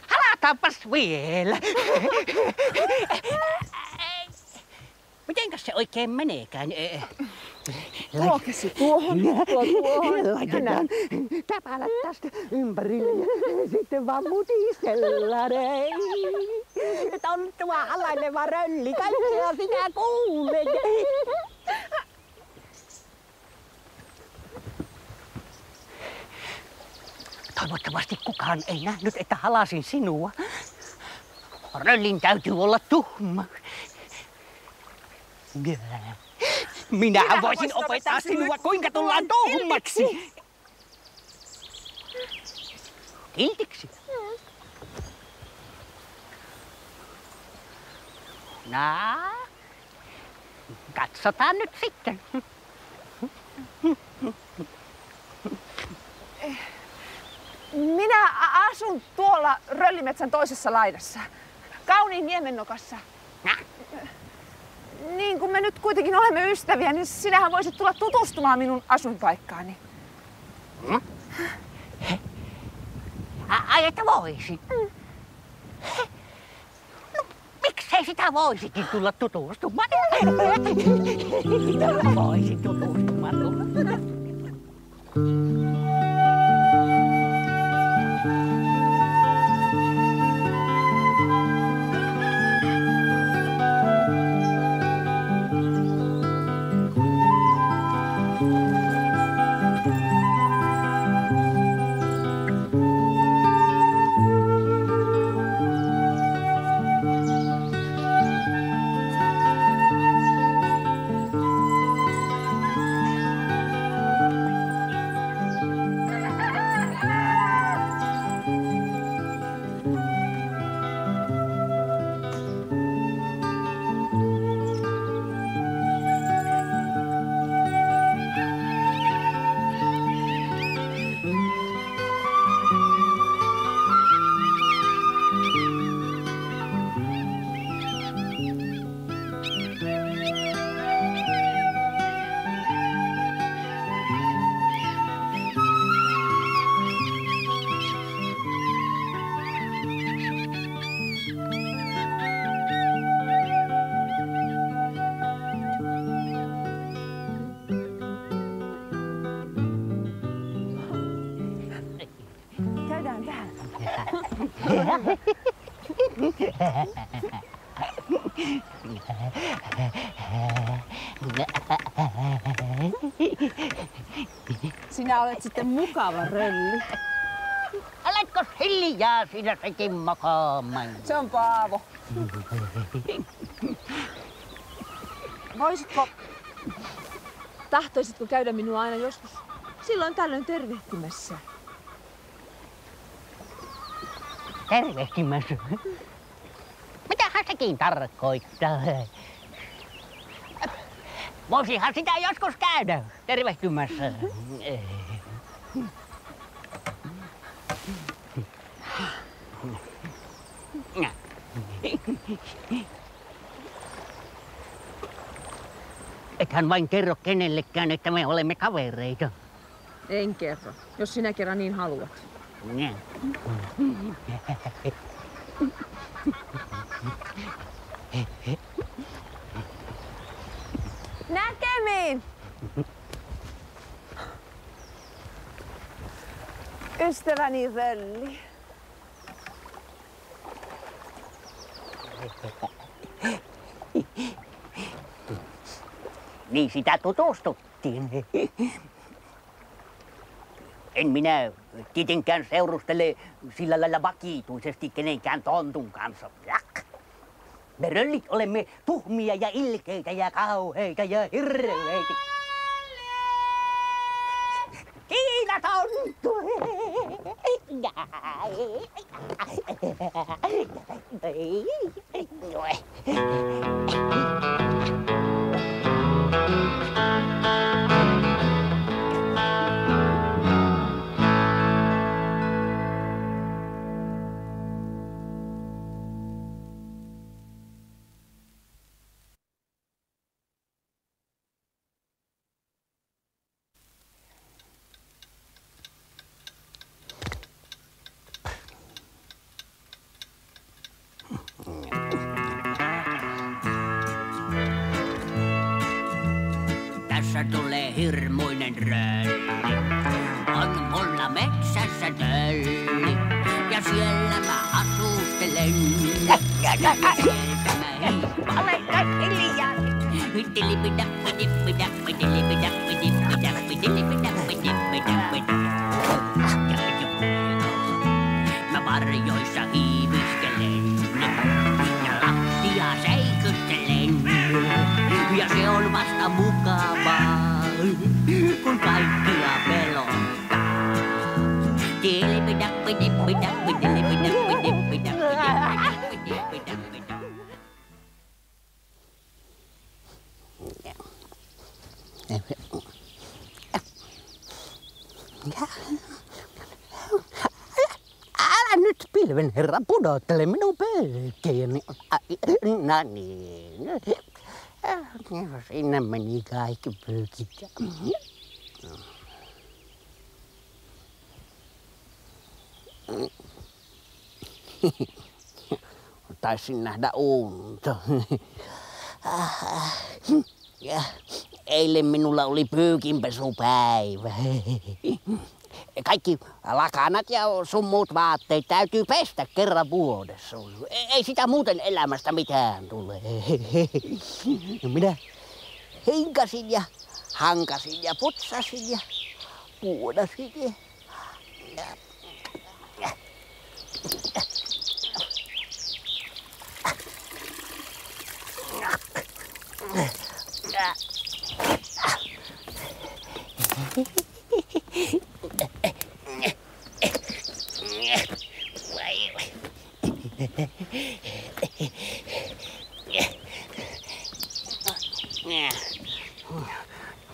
Halataanpas vielä. Mitenkäs se oikein meneekään? Tuokesi tuohon. Laitetaan täpälät tästä ympärille ja sitten vaan mutistellaan. Tonttua halaileva rölli, kaikkea sitä kuulee. Toivottavasti kukaan ei nähnyt, että halasin sinua. Röllin täytyy olla tuhma. Minähän voisin opettaa sinua, kuinka tullaan tuhmaksi. Kiltiksi. Katsotaan nyt sitten. Minä asun tuolla Röllimetsän toisessa laidassa. Kauniin niemennokassa. Niin kun me nyt kuitenkin olemme ystäviä, niin sinähän voisit tulla tutustumaan minun asuinpaikkaani. Ai, että voisin? No, miksei sitä voisikin tulla tutustumaan? Voisin tutustumaan tulla. Sinä olet sitten mukava rölli. Oletko hiljaa siinä sekin makaamaan? Se on Paavo. Tahtoisitko käydä minua aina joskus silloin tällöin tervehtimässä? Tervehtimässä? Mitähän sekin tarkoittaa? Voisihan sitä joskus käydä tervehtymässä. Ethän vain kerro kenellekään, että me olemme kavereita. En kerro, jos sinä kerran niin haluat. Näkemiin! Ystäväni Rölli. Niin sitä tutustuttiin. En minä tietenkään seurustele sillä lailla vakituisesti kenenkään tontun kanssa. Me röllit olemme tuhmia ja ilkeitä ja kauheita ja hirveitä. Kiina tonttu! Tässä tulee hirmuinen rölli. On mulla metsässä tölli. Ja siellä mä asustelen. Ja sieltä mä hiippaan. Olekas hiljaa. Mä varjoissa hiiviskelen. Ja lattia seikyttelen. Ja se on vasta mukavaa, kun kaikkia pelottaa. Älä nyt pilven herra pudottele minun pölkkeeni. No niin. Sinne meni kaikki pylkit. Taisin nähdä unta. Eilen minulla oli pyykinpesupäivä. Kaikki lakanat ja sun muut vaatteet täytyy pestä kerran vuodessa. Ei sitä muuten elämästä mitään tule. Minä hinkasin ja hankasin ja putsasin ja puodasin ja...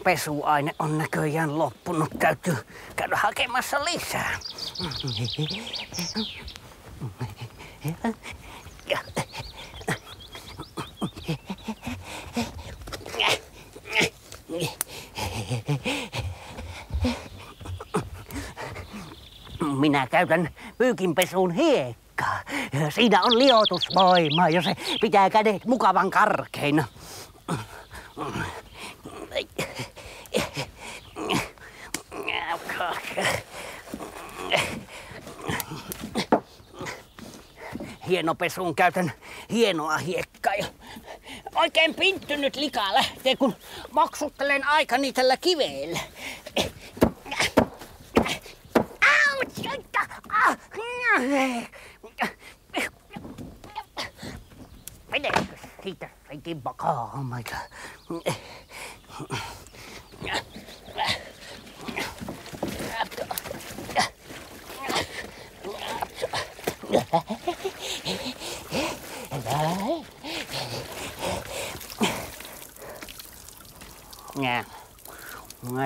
Pesuaine on näköjään loppunut. Täytyy käydä hakemassa lisää. Minä käytän pyykinpesuun hiekkaa. Siinä on liotusvoimaa ja se pitää kädet mukavan karkeina. hienopesuun käytän hienoa hiekkaa. Ja oikein pinttynyt lika lähtee, kun maksuttelen aikani tällä kiveellä. Vedekö siitä senkin makaamaita?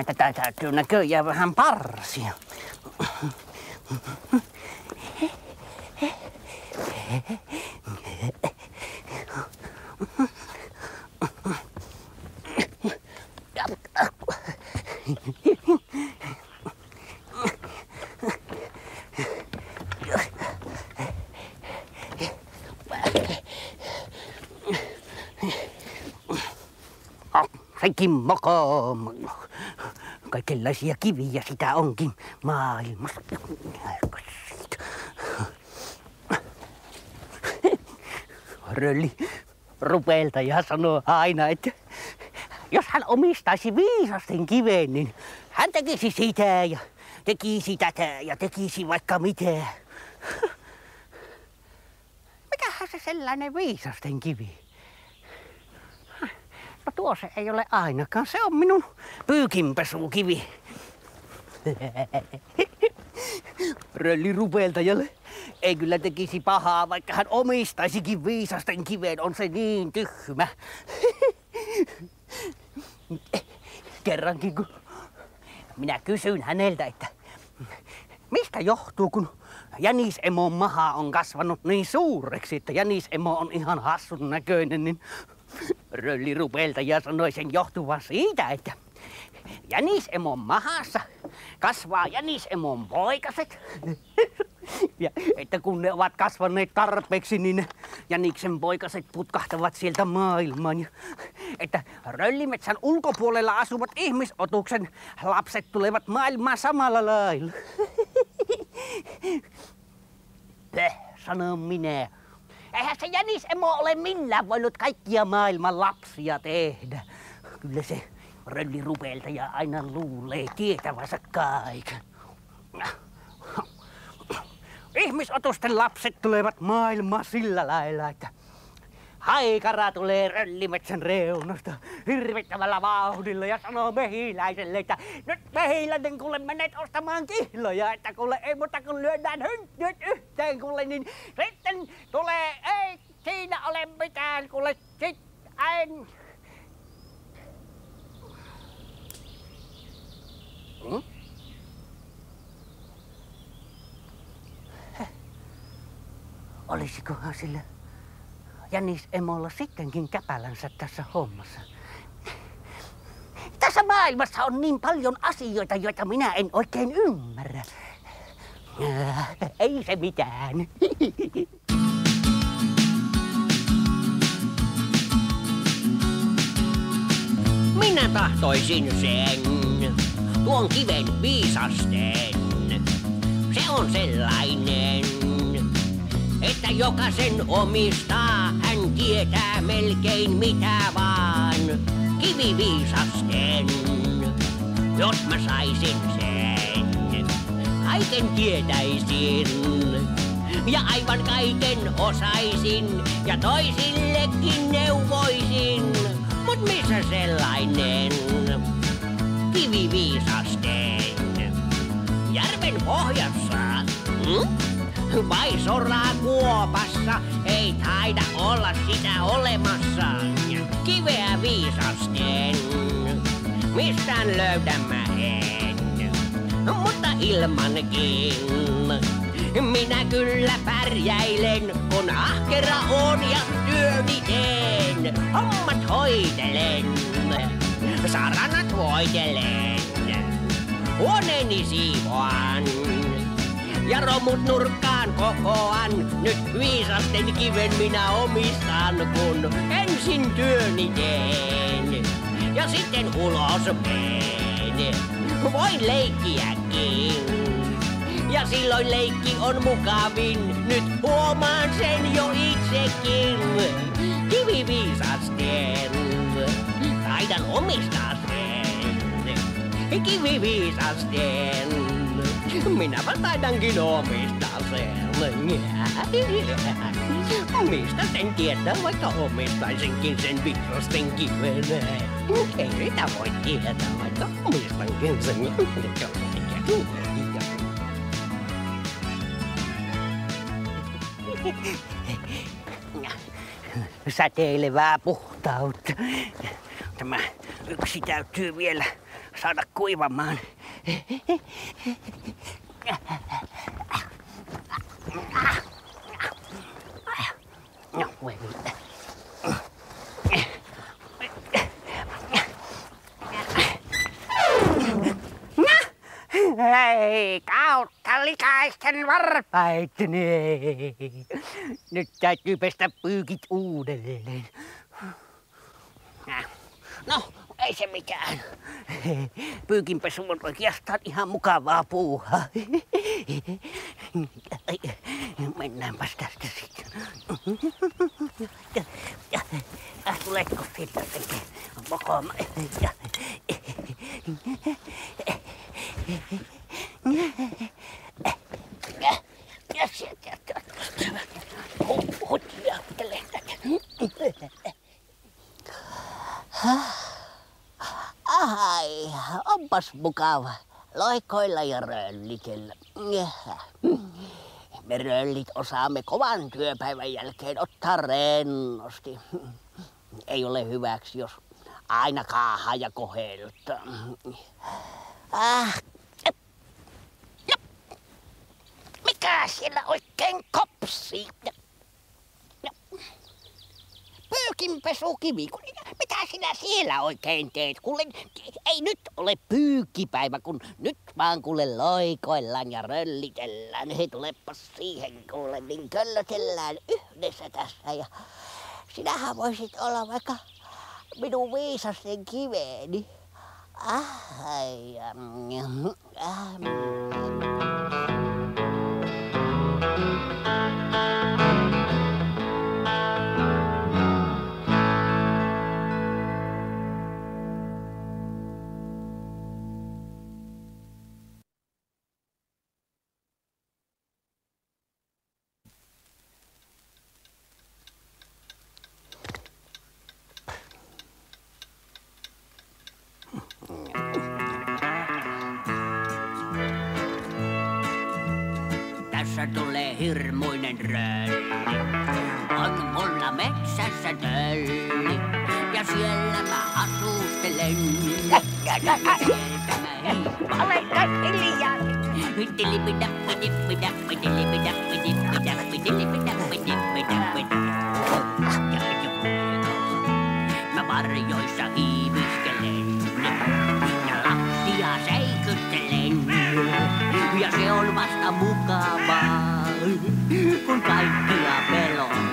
Tätä täytyy näköjään vähän parsia. Senkin makaama. Kaikenlaisia kiviä sitä onkin maailmassa. Rölli Rupeltaja sanoo aina, että jos hän omistaisi viisasten kiven, niin hän tekisi sitä ja tekisi tätä ja tekisi vaikka mitä. Mikähän se sellainen viisasten kivi? No tuo se ei ole ainakaan, se on minun pyykinpesukivi. Rölli Rupeltajalle ei kyllä tekisi pahaa, vaikka hän omistaisikin viisasten kiven, on se niin tyhmä. Kerrankin kun minä kysyin häneltä, että mistä johtuu, kun jänisemon maha on kasvanut niin suureksi, että jänisemo on ihan hassun näköinen, niin Rölli Rupeltaja sanoi sen johtuvan siitä, että jänisemon mahassa kasvaa jänisemon poikaset. Ja että kun ne ovat kasvaneet tarpeeksi, niin ne jäniksen poikaset putkahtavat sieltä maailmaan. Ja että Röllimetsän ulkopuolella asuvat ihmisotuksen lapset tulevat maailmaan samalla lailla. Sanon minä. Eihän se jänisemo ole millään voinut kaikkia maailman lapsia tehdä. Kyllä se Rölli Rupeltaja aina luulee tietävänsä kaiken. Ihmisotusten lapset tulevat maailmaan sillä lailla, että haikara tulee Röllimetsän reunasta hirvittävällä vauhdilla ja sanoo mehiläiselle, että nyt mehiläinen kuule menet ostamaan kihloja, että kuule ei muuta kun lyödään hynttyyt yhteen kuule, niin sitten tulee, ei siinä ole mitään kuule, sit en. Olisikohan sillä jänisemolla sittenkin käpälänsä tässä hommassa? Tässä maailmassa on niin paljon asioita, joita minä en oikein ymmärrä. Ei se mitään. Minä tahtoisin sen, tuon kiven viisasten. Se on sellainen, että jokaisen omistaa, hän tietää melkein mitä vaan. Kiviviisasten, jos mä saisin sen, kaiken tietäisin. Ja aivan kaiken osaisin, ja toisillekin neuvoisin. Mut missä sellainen kiviviisasten? Järven pohjassa? Vai sorakuopassa? Ei taida olla sitä olemassa. Kiveä viisasten, mistään löydän mä en. Mutta ilmankin minä kyllä pärjäilen, kun ahkera on ja työni teen. Hommat hoitelen, saranat voitelen, huoneeni siivoan ja romut nurkkaan kokoan. Nyt viisasten kiven minä omistan, kun ensin työni teen ja sitten ulos menen. Voin leikkiäkin Ja silloin leikki on mukavin, nyt huomaan sen jo itsekin. Kiviviisasten, taidan omistaa sen. Kiviviisasten, minäpä taidankin omistaa sen. Mistä sen tietää, vaikka omistaisinkin sen viisasten kiven? Ei sitä voi tietää, vaikka omistankin sen. Säteilevää puhtautta. Tämä yksi täytyy vielä saada kuivamaan. No, voi mitä. Hei, kautta likaisten varpaitni. Nyt täytyy pestä pyykit uudelleen. No, ei se mitään. Pyykinpesu on oikeastaan ihan mukavaa puuhaa. Mennäänpäs tästä sitten. Tuletko sieltä tekemään mokoma? Ja sieltä. Hutjaattele tätä. Ai, onpas mukava loikoilla ja röllitellä. Me röllit osaamme kovan työpäivän jälkeen ottaa rennosti. Ei ole hyväksi, jos aina kaahaa ja koheltaa. Mikä siellä oikein kopsii? Pyykinpesukivi, mitä sinä siellä oikein teet? Kuule, ei nyt ole pyykkipäivä, kun nyt vaan kuule loikoillaan ja röllitellään. He tulepas siihen kuule, niin köllötellään yhdessä tässä. Ja sinähän voisit olla vaikka minun viisasten kiveeni. Tässä tulee hirmuinen rölli. On mulla metsässä tölli. Ja siellä mä asustelen. Ja sieltä mä hiippaan. Olekas hiljaa. Mä varjoissa hiiviskelen. Ja lattia seikyttelen. Ja se on vasta mukavaa, kun kaikkia pelottaa.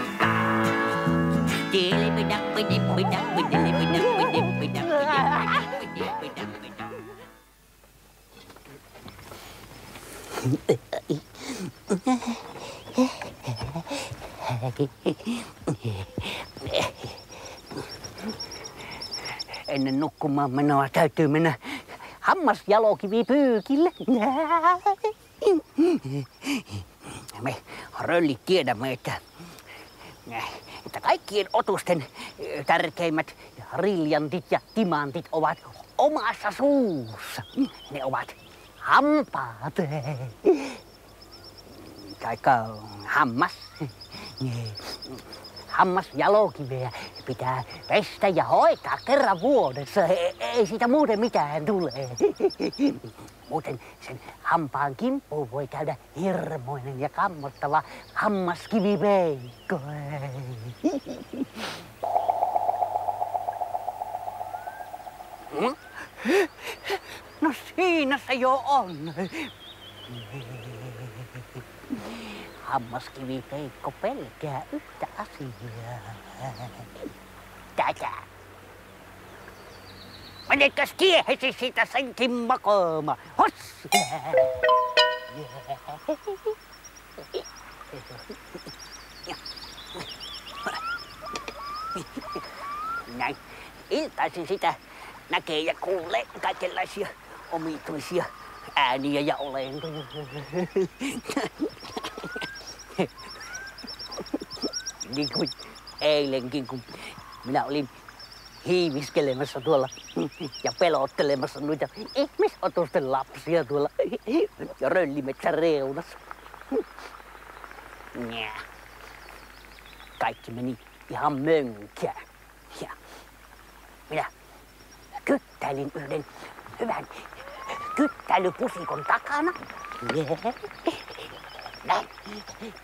Ennen nukkumaan menoa täytyy mennä hammasjalokivipyykille. Me röllit tiedämme, että kaikkien otusten tärkeimmät briljantit ja timantit ovat omassa suussa. Ne ovat hampaat. Taikka hammas. Hammasjalokiveä pitää pestä ja hoitaa kerran vuodessa. Ei siitä muuten mitään tule. Muuten sen hampaan kimppuun voi käydä hirmoinen ja kammottava hammaskivipeikko. No siinä se jo on. Hammaskivipeikko pelkää yhtä asiaa. Tätä. Menekäs tiehesi siitä senkin makooma. Hoss! Näin. Iltaisin sitä näkee ja kuulee kaikenlaisia omituisia ääniä ja olentoja. Niin kuin eilenkin, kun minä olin hiiviskelemässä tuolla ja pelottelemassa noita ihmisotusten lapsia tuolla röllimetsän reunassa. Kaikki meni ihan mönkään. Ja minä kyttäilin yhden hyvän kyttäilypusikon takana. Näin.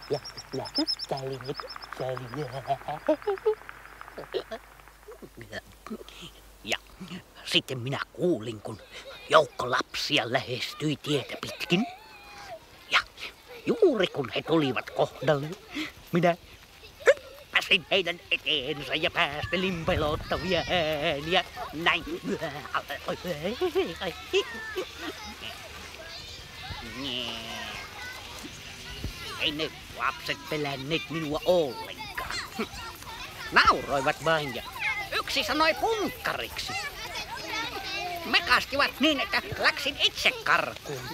Ja minä kyttäilin ja kyttäilin. Ja sitten minä kuulin, kun joukko lapsia lähestyi tietä pitkin. Ja juuri kun he tulivat kohdalle, minä hyppäsin heidän eteensä ja päästelin pelottavia ääniä. Näin. Ei ne lapset pelänneet minua ollenkaan. Nauroivat vain ja yksi sanoi punkkariksi. Mekastivat niin, että läksin itse karkuun.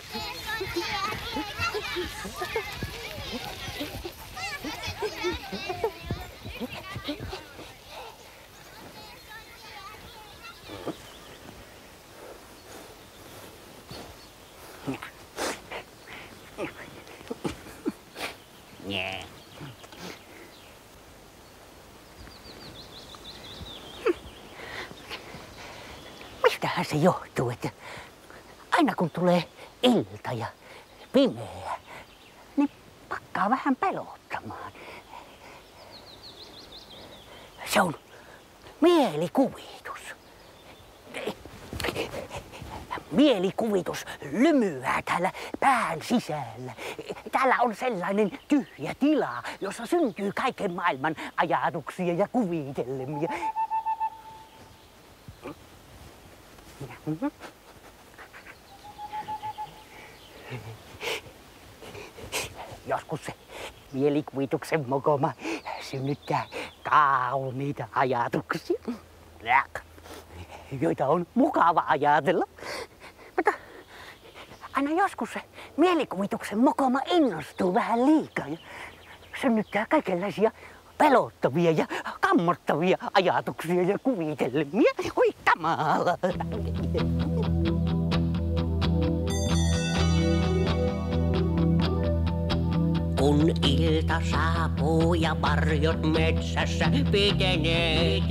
Mistähän se johtuu, että aina kun tulee ilta ja pimeä, niin pakkaa vähän pelottamaan. Se on mielikuvitus. Mielikuvitus lymyää täällä pään sisällä. Täällä on sellainen tyhjä tila, jossa syntyy kaiken maailman ajatuksia ja kuvitelmia. Joskus se mielikuvituksen mokoma synnyttää kauniita ajatuksia, joita on mukava ajatella. Mutta aina joskus se mielikuvituksen mokoma innostuu vähän liikaa ja synnyttää kaikenlaisia pelottavia ja kammottavia ajatuksia ja kuvitelmia. Oi kamala! Kun ilta saapuu ja varjot metsässä pitenee,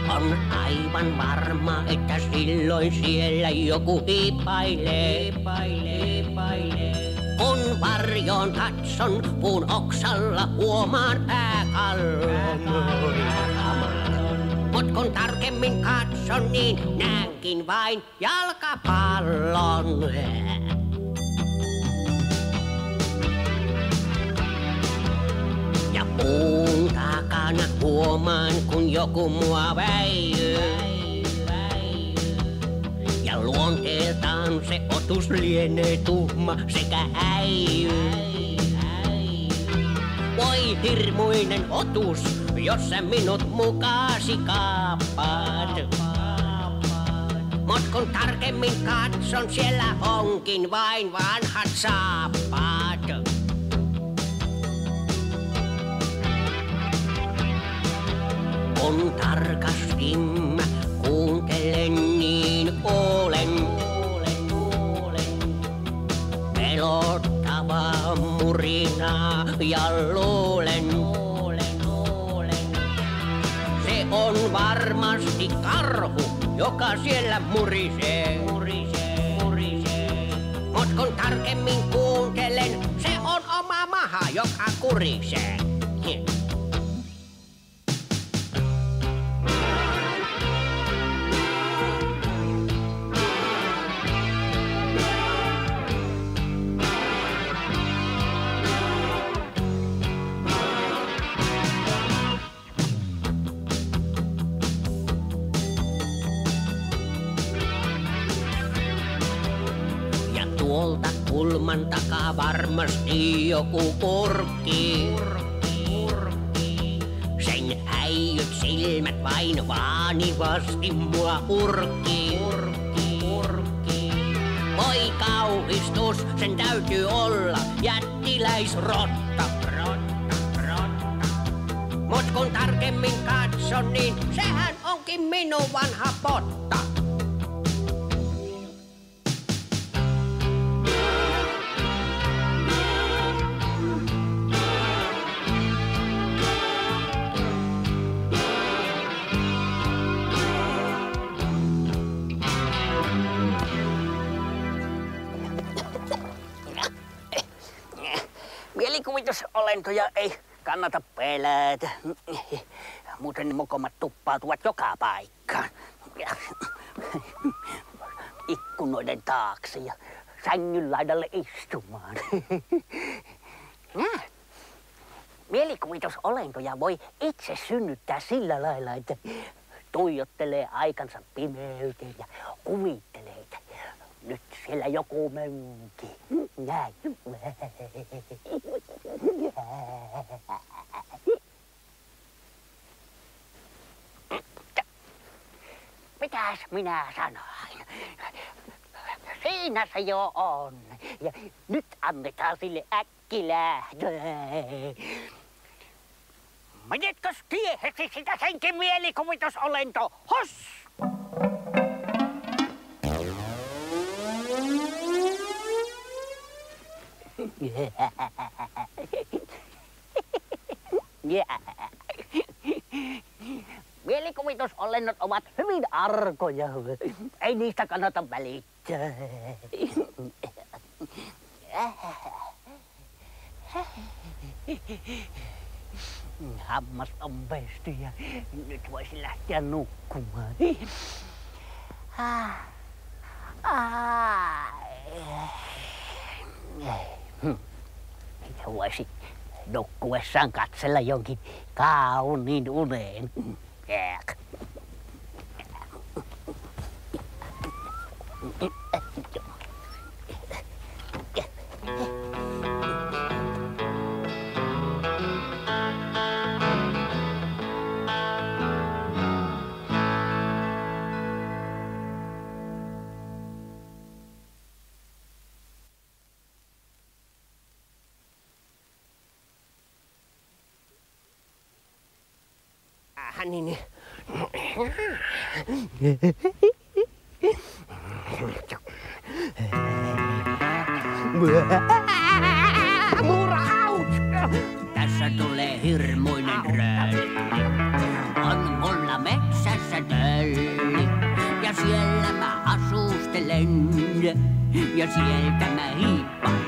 on aivan varma, että silloin siellä joku hiipailee. Kun varjoon katson, puun oksalla huomaan pääkallon. Mut kun tarkemmin katson, niin näenkin vain jalkapallon. Ja puun takana huomaan, kun joku mua väijyy. Ja luonteeltaan se otus lienee tuhma sekä häijy. Voi hirmuinen otus, jos sä minut mukaasi kaappaat. Mut kun tarkemmin katson, siellä onkin vain vanhat saappaat. Kun tarkasti mä kuuntelen, niin olen pelottavaa murinaa ja luulen. Se on varmasti karhu, joka siellä murisee. Mut kun tarkemmin kuuntelen, se on oma maha, joka kurisee. kulman takaa varmasti joku purkki. Sen häijyt silmät vain vaanivasti mua urkki. Voi kauhistus, sen täytyy olla jättiläisrotta. Mut kun tarkemmin katson, niin sehän onkin minun vanha potta. Mielikuvitusolentoja ei kannata pelätä. Muuten mokomat tuppautuvat joka paikkaan. Ikkunoiden taakse ja sängyn laidalle istumaan. Mielikuvitusolentoja voi itse synnyttää sillä lailla, että tuijottelee aikansa pimeyteen ja kuvittelee, että nyt siellä joku mönki. Näin. Mitäs minä sanoin? Siinä se jo on. Ja nyt annetaan sille äkkilähtö. Menetkös tiehesi sitä senkin mielikuvitusolento? Hos! Mielikuvitusolennot ovat hyvin arkoja. Ei niistä kannata välittää. Hammas on pesty ja nyt voisi lähteä nukkumaan. Voisi nukkuessaan katsella jonkin kauniin uneen. Niin. Tässä tulee hirmuinen rölli. On mulla metsässä tölli. Ja siellä mä asustelen. Ja sieltä mä hiippailen.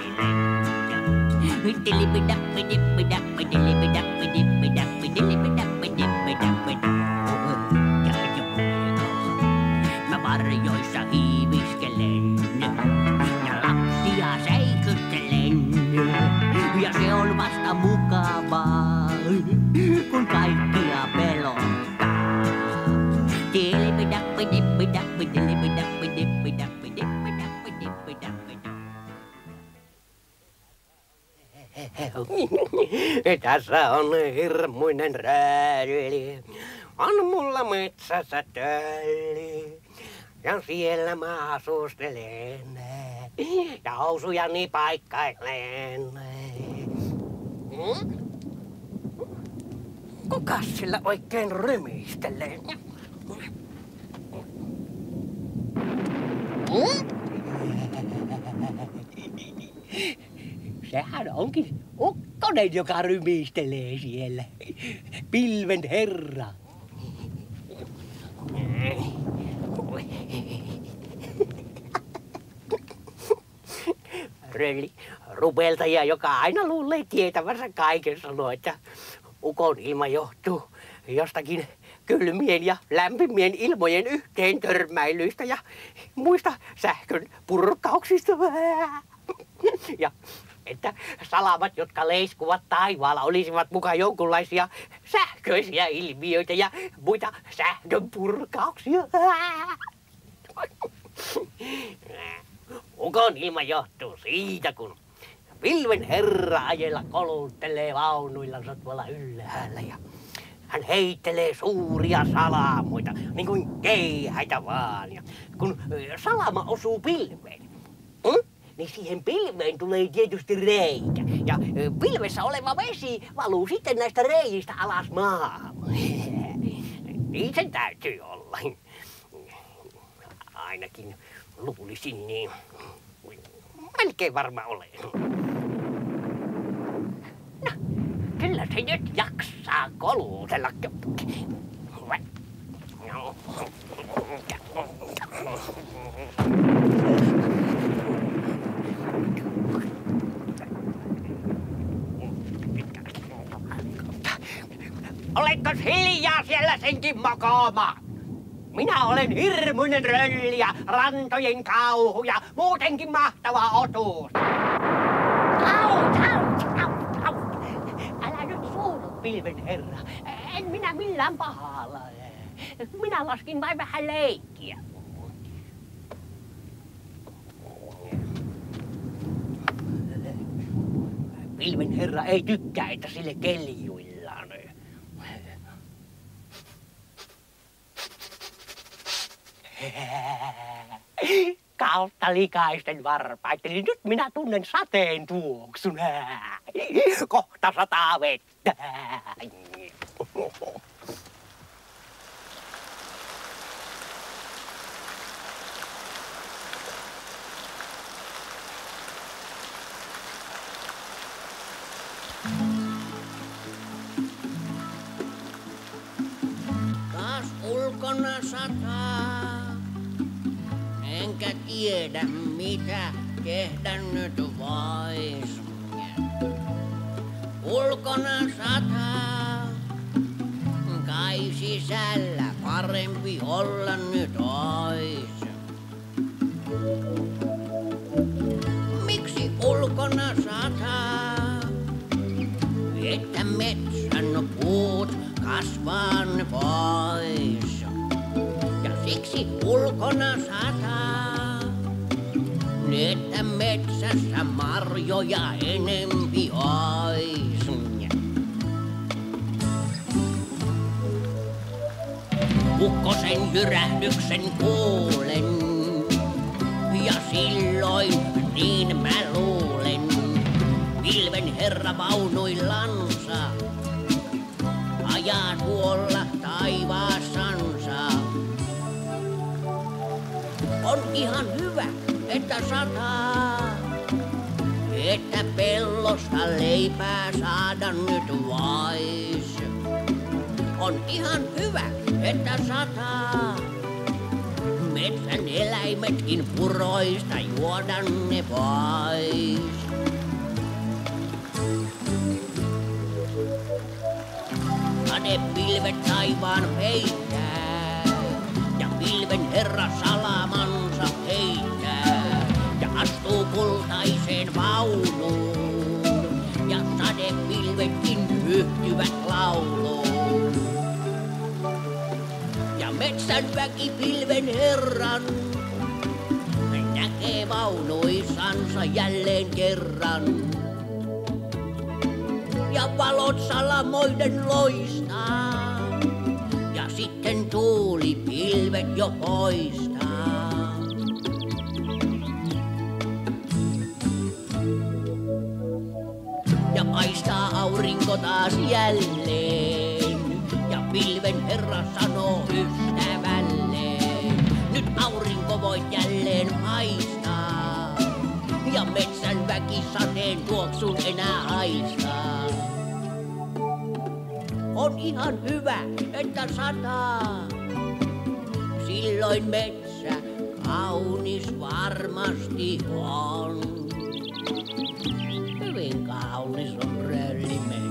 Mä varjoissa hiiviskelen ja lapsia seikyttelen. Ja se on vasta mukavaa, kun kaikkia pelottaa. Tässä on hirmuinen rölli. On mulla metsässä tölli. Ja siellä mä asustelen. Ja housujani paikkailen. Kukas sillä oikein rymistelee? Sehän onkin ukkonen, joka rymistelee siellä. Pilven herra. Rölli, rupeltaja, joka aina luulee tietävänsä kaiken, sanoo, että ukon ilma johtuu jostakin kylmien ja lämpimien ilmojen yhteen törmäilyistä ja muista sähkön purkauksista. Ja että salamat, jotka leiskuvat taivaalla, olisivat mukaan jonkunlaisia sähköisiä ilmiöitä ja muita sähkön purkauksia. Ukonilma johtuu siitä, kun pilven herra ajella koluttelee vaunuillansa tuolla ylhäällä ja hän heittelee suuria salamoita, niin kuin keihäitä vaan. Ja kun salama osuu pilveen, niin siihen pilveen tulee tietysti reikä. Ja pilvessä oleva vesi valuu sitten näistä reiistä alas maahan. Niin sen täytyy olla. Ainakin luulisin niin. Melkein varma olen. No, kyllä se nyt jaksaa kolutella. Oletkos hiljaa siellä senkin mokooma? Minä olen hirmuinen rölli ja rantojen kauhu ja muutenkin mahtava otuus. Älä nyt suutu, pilven herra. En minä millään pahalla. Minä laskin vain vähän leikkiä. Pilven herra ei tykkää, että sille keljuillaan. Kautta likaisten varpaitten, nyt minä tunnen sateen tuoksun. Kohta sataa vettä. Taas ulkona sataa, enkä tiedä mitä tehdä nyt vois. Ulkona sataa, kai sisällä parempi olla nyt ois. Miksi ulkona sataa, että metsän puut kasvaa pois? Ja siksi ulkona sataa, että metsässä marjoja enempi ois. Ukkosen jyrähdyksen kuulen, ja silloin niin mä luulen, pilven herra vaunuillansa ajaa tuolla taivaassansa. On ihan hyvä, että sataa, että pellosta leipää saada nyt vois. On ihan hyvä, että sataa, metsän eläimetkin puroista juoda ne pois. Sadepilvet taivaan peittää, ja pilven herra salamansa heittää, ja astuu kultaiseen vaunuun, ja sadepilvetkin yhtyvät lauluun. Ja metsän väki pilven herran näkee vaunuissansa jälleen kerran. Ja valot salamoiden loistaa, ja sitten tuuli pilvet jo poistaa. Ja paistaa aurinko taas jälleen, ja pilven herra sanoo ystävälleen, nyt aurinko voit jälleen paistaa, ja metsän väki sateen tuoksun enää haistaa. On ihan hyvä, että sataa, silloin metsä kaunis varmasti on. Hyvin kaunis on röllimetsä.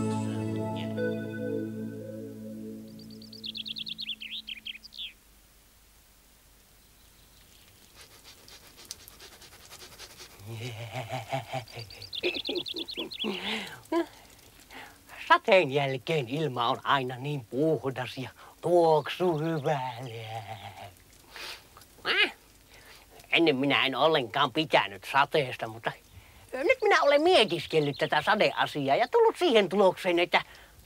Sateen jälkeen ilma on aina niin puhdas ja tuoksuu hyvälle. Ennen minä en ollenkaan pitänyt sateesta, mutta nyt minä olen mietiskellyt tätä sadeasiaa ja tullut siihen tulokseen, että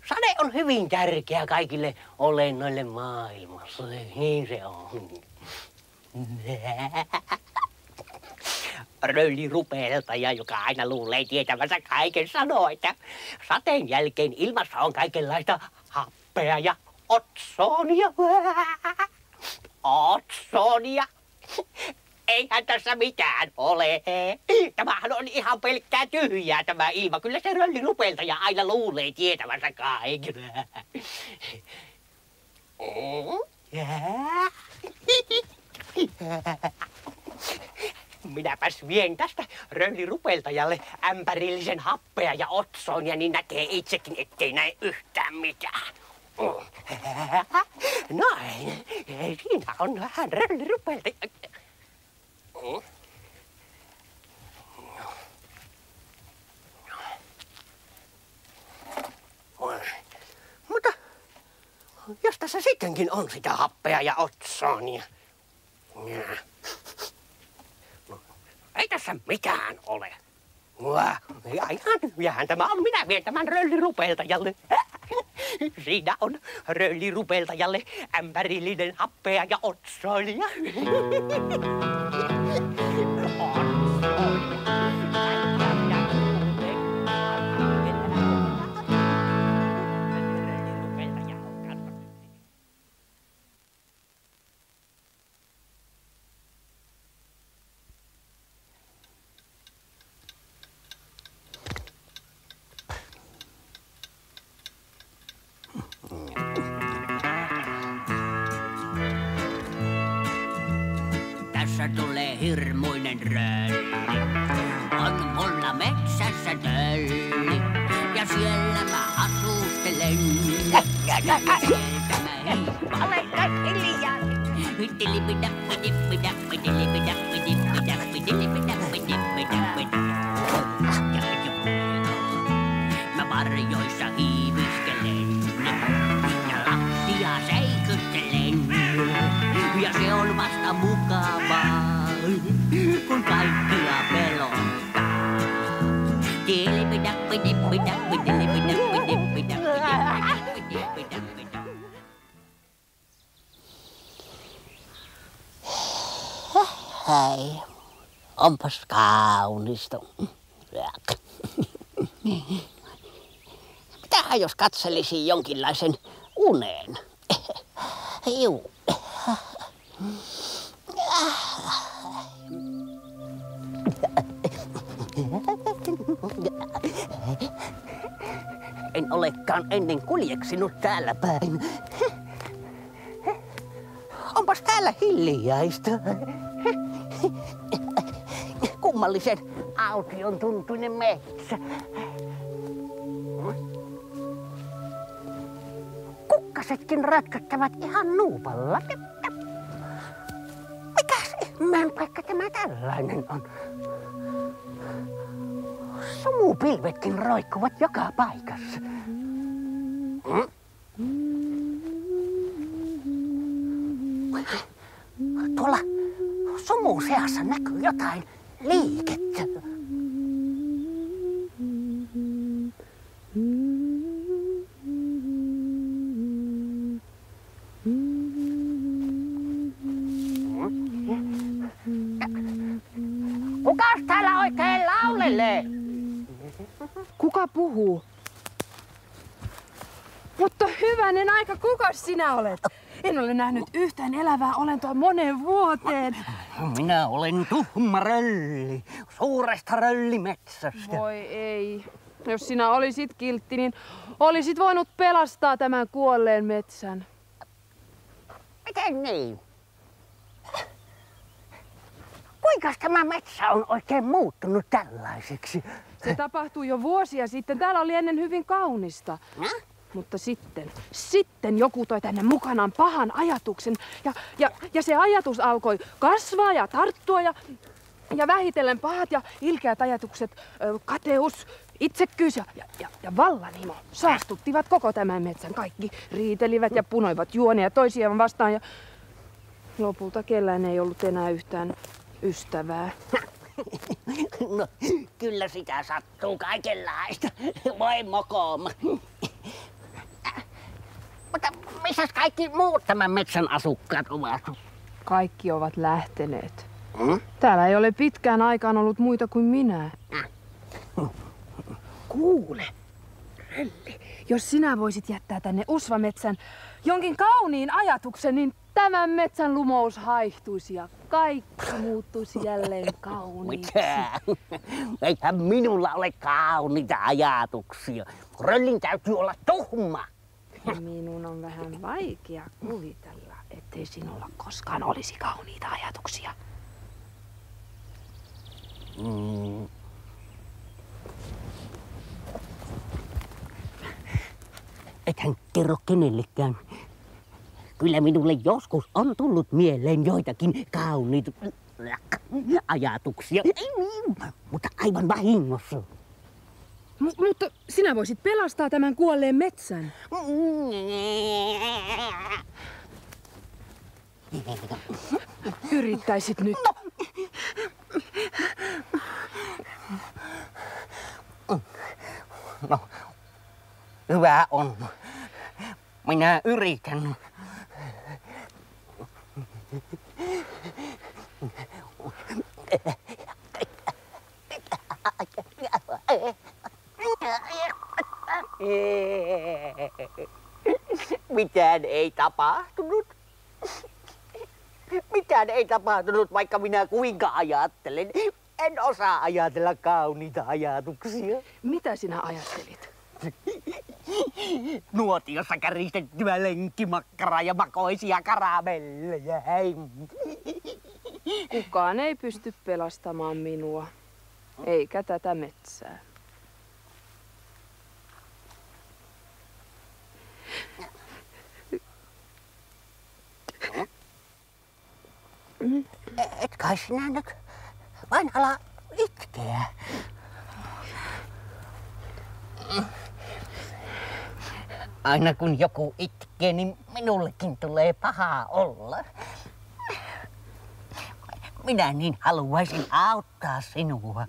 sade on hyvin tärkeä kaikille olennoille maailmassa. Niin se on. Röllirupeltaja, joka aina luulee tietävänsä kaiken, sanoo, että sateen jälkeen ilmassa on kaikenlaista happea ja otsonia. Otsonia. Eihän tässä mitään ole. Tämähän on ihan pelkkää tyhjää tämä ilma. Kyllä se röllirupeltaja aina luulee tietävänsä kaiken. Minäpäs vien tästä röllirupeltajalle ämpärillisen happea ja otsonia, niin näkee itsekin, ettei näe yhtään mitään. Noin, siinä on vähän röllirupeltaja. Mutta jos tässä sittenkin on sitä happea ja otsonia. Ei tässä mitään ole. Ihan tyhjähän tämä on. Minä vien tämän röllirupeltajalle. Siinä on röllirupeltajalle ämpärillinen happea ja otsonia. Tässä tulee hirmuinen rölli. On mulla metsässä tölli. Ja siellä mä asustelen. Ja sieltä mä hiipan. Ole hiljaa. Mä varjoissa hiiviskelen. Ja lattia seikyttelen. Ja se on vasta mukavaa, kun kaikkia pelottaa. Hei, onpas kaunista. Mitähän jos katselisin jonkinlaisen unen? Juu. En olekaan ennen kuljeksinut täällä päin. Onpas täällä hiljaista. Kummallisen aution tuntuinen metsä. Kukkasetkin rötköttävät ihan nuupalla. Mikäs ihmeen paikka tämä tällainen on? Sumupilvetkin roikkuvat joka paikassa. Tuolla sumun seassa näkyy jotain liikettä. Kukas täällä oikein laulelee? Kuka puhuu? Mutta hyvänen aika, kukas sinä olet? En ole nähnyt yhtään elävää olentoa moneen vuoteen. Minä olen Tuhma Rölli, suuresta röllimetsästä. Voi ei. Jos sinä olisit kiltti, niin olisit voinut pelastaa tämän kuolleen metsän. Miten niin? Kuinka tämä metsä on oikein muuttunut tällaiseksi? Se tapahtui jo vuosia sitten. Täällä oli ennen hyvin kaunista. Mutta sitten joku toi tänne mukanaan pahan ajatuksen. Ja se ajatus alkoi kasvaa ja tarttua ja vähitellen pahat ja ilkeät ajatukset, kateus, itsekkyys ja vallanhimo saastuttivat koko tämän metsän. Kaikki riitelivät ja punoivat juonia toisiaan vastaan ja lopulta kellään ei ollut enää yhtään ystävää? No, kyllä sitä sattuu kaikenlaista. Voi mokooma. Mutta missäs kaikki muut tämän metsän asukkaat ovat? Kaikki ovat lähteneet. Täällä ei ole pitkään aikaan ollut muita kuin minä. Kuule, Rölli, jos sinä voisit jättää tänne usvametsän jonkin kauniin ajatuksen, niin tämän metsän lumous haihtuisi ja kaikki muuttuisi jälleen kauniiksi. Mitä? Eihän minulla ole kauniita ajatuksia. Röllin täytyy olla tuhma. Minun on vähän vaikea kuvitella, ettei sinulla koskaan olisi kauniita ajatuksia. Ethän kerro kenellekään. Kyllä minulle joskus on tullut mieleen joitakin kauniita ajatuksia. Ei niin, mutta aivan vahingossa. Mutta sinä voisit pelastaa tämän kuolleen metsän. Yrittäisit nyt. No, hyvä on. Minä yritän. Mitään ei tapahtunut. Mitään ei tapahtunut, vaikka minä kuinka ajattelen. En osaa ajatella kauniita ajatuksia. Mitä sinä ajattelit? Nuotiossa käristettyä lenkkimakkaraa ja makoisia karamelleja. Kukaan ei pysty pelastamaan minua, eikä tätä metsää. Et kai sinä nyt vain ala itkeä. Aina kun joku itkee, niin minullekin tulee paha olla. Minä niin haluaisin auttaa sinua.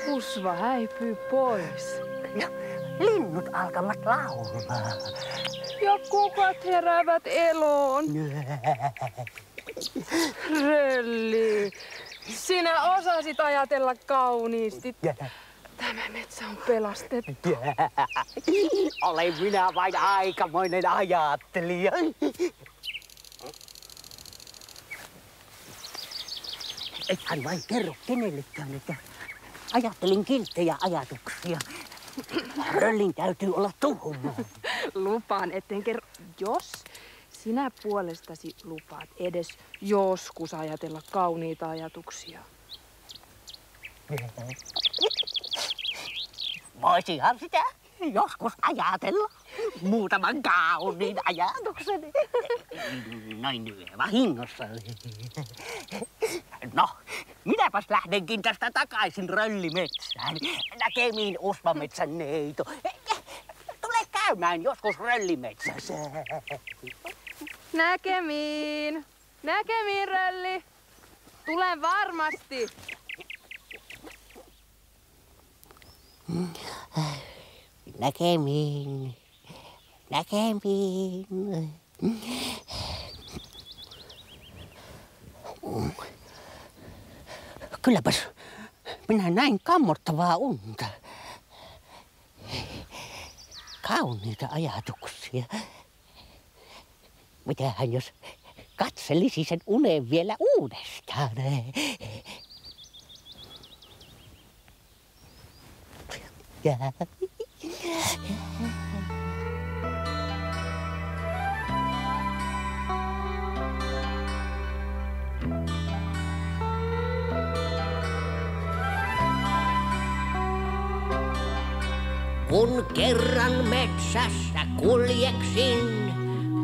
Usva häipyy pois. Ja linnut alkavat laulaa. Ja kukat heräävät eloon. Rölli, sinä osasit ajatella kauniisti. Tämä metsä on pelastettu. Olen minä vain aikamoinen ajattelija. Ethän vain kerro kenellekään, että ajattelin kilttejä ajatuksia. Röllin täytyy olla tuhma. Lupaan, etten kerro. Jos sinä puolestasi lupaat edes joskus ajatella kauniita ajatuksia. Voisihan sitä joskus ajatella muutaman kauniin ajatuksen. Noin vahingossa. No, minäpäs lähdenkin tästä takaisin Röllimetsään. Näkemiin usvametsän neito. Tule käymään joskus Röllimetsässä. Näkemiin. Näkemiin, Rölli. Tulen varmasti. Näkemiin. Näkemiin. Kylläpäs minä näin kammottavaa unta. Kauniita ajatuksia. Mitähän jos katselisi sen unen vielä uudestaan? Kun kerran metsässä kuljeksin,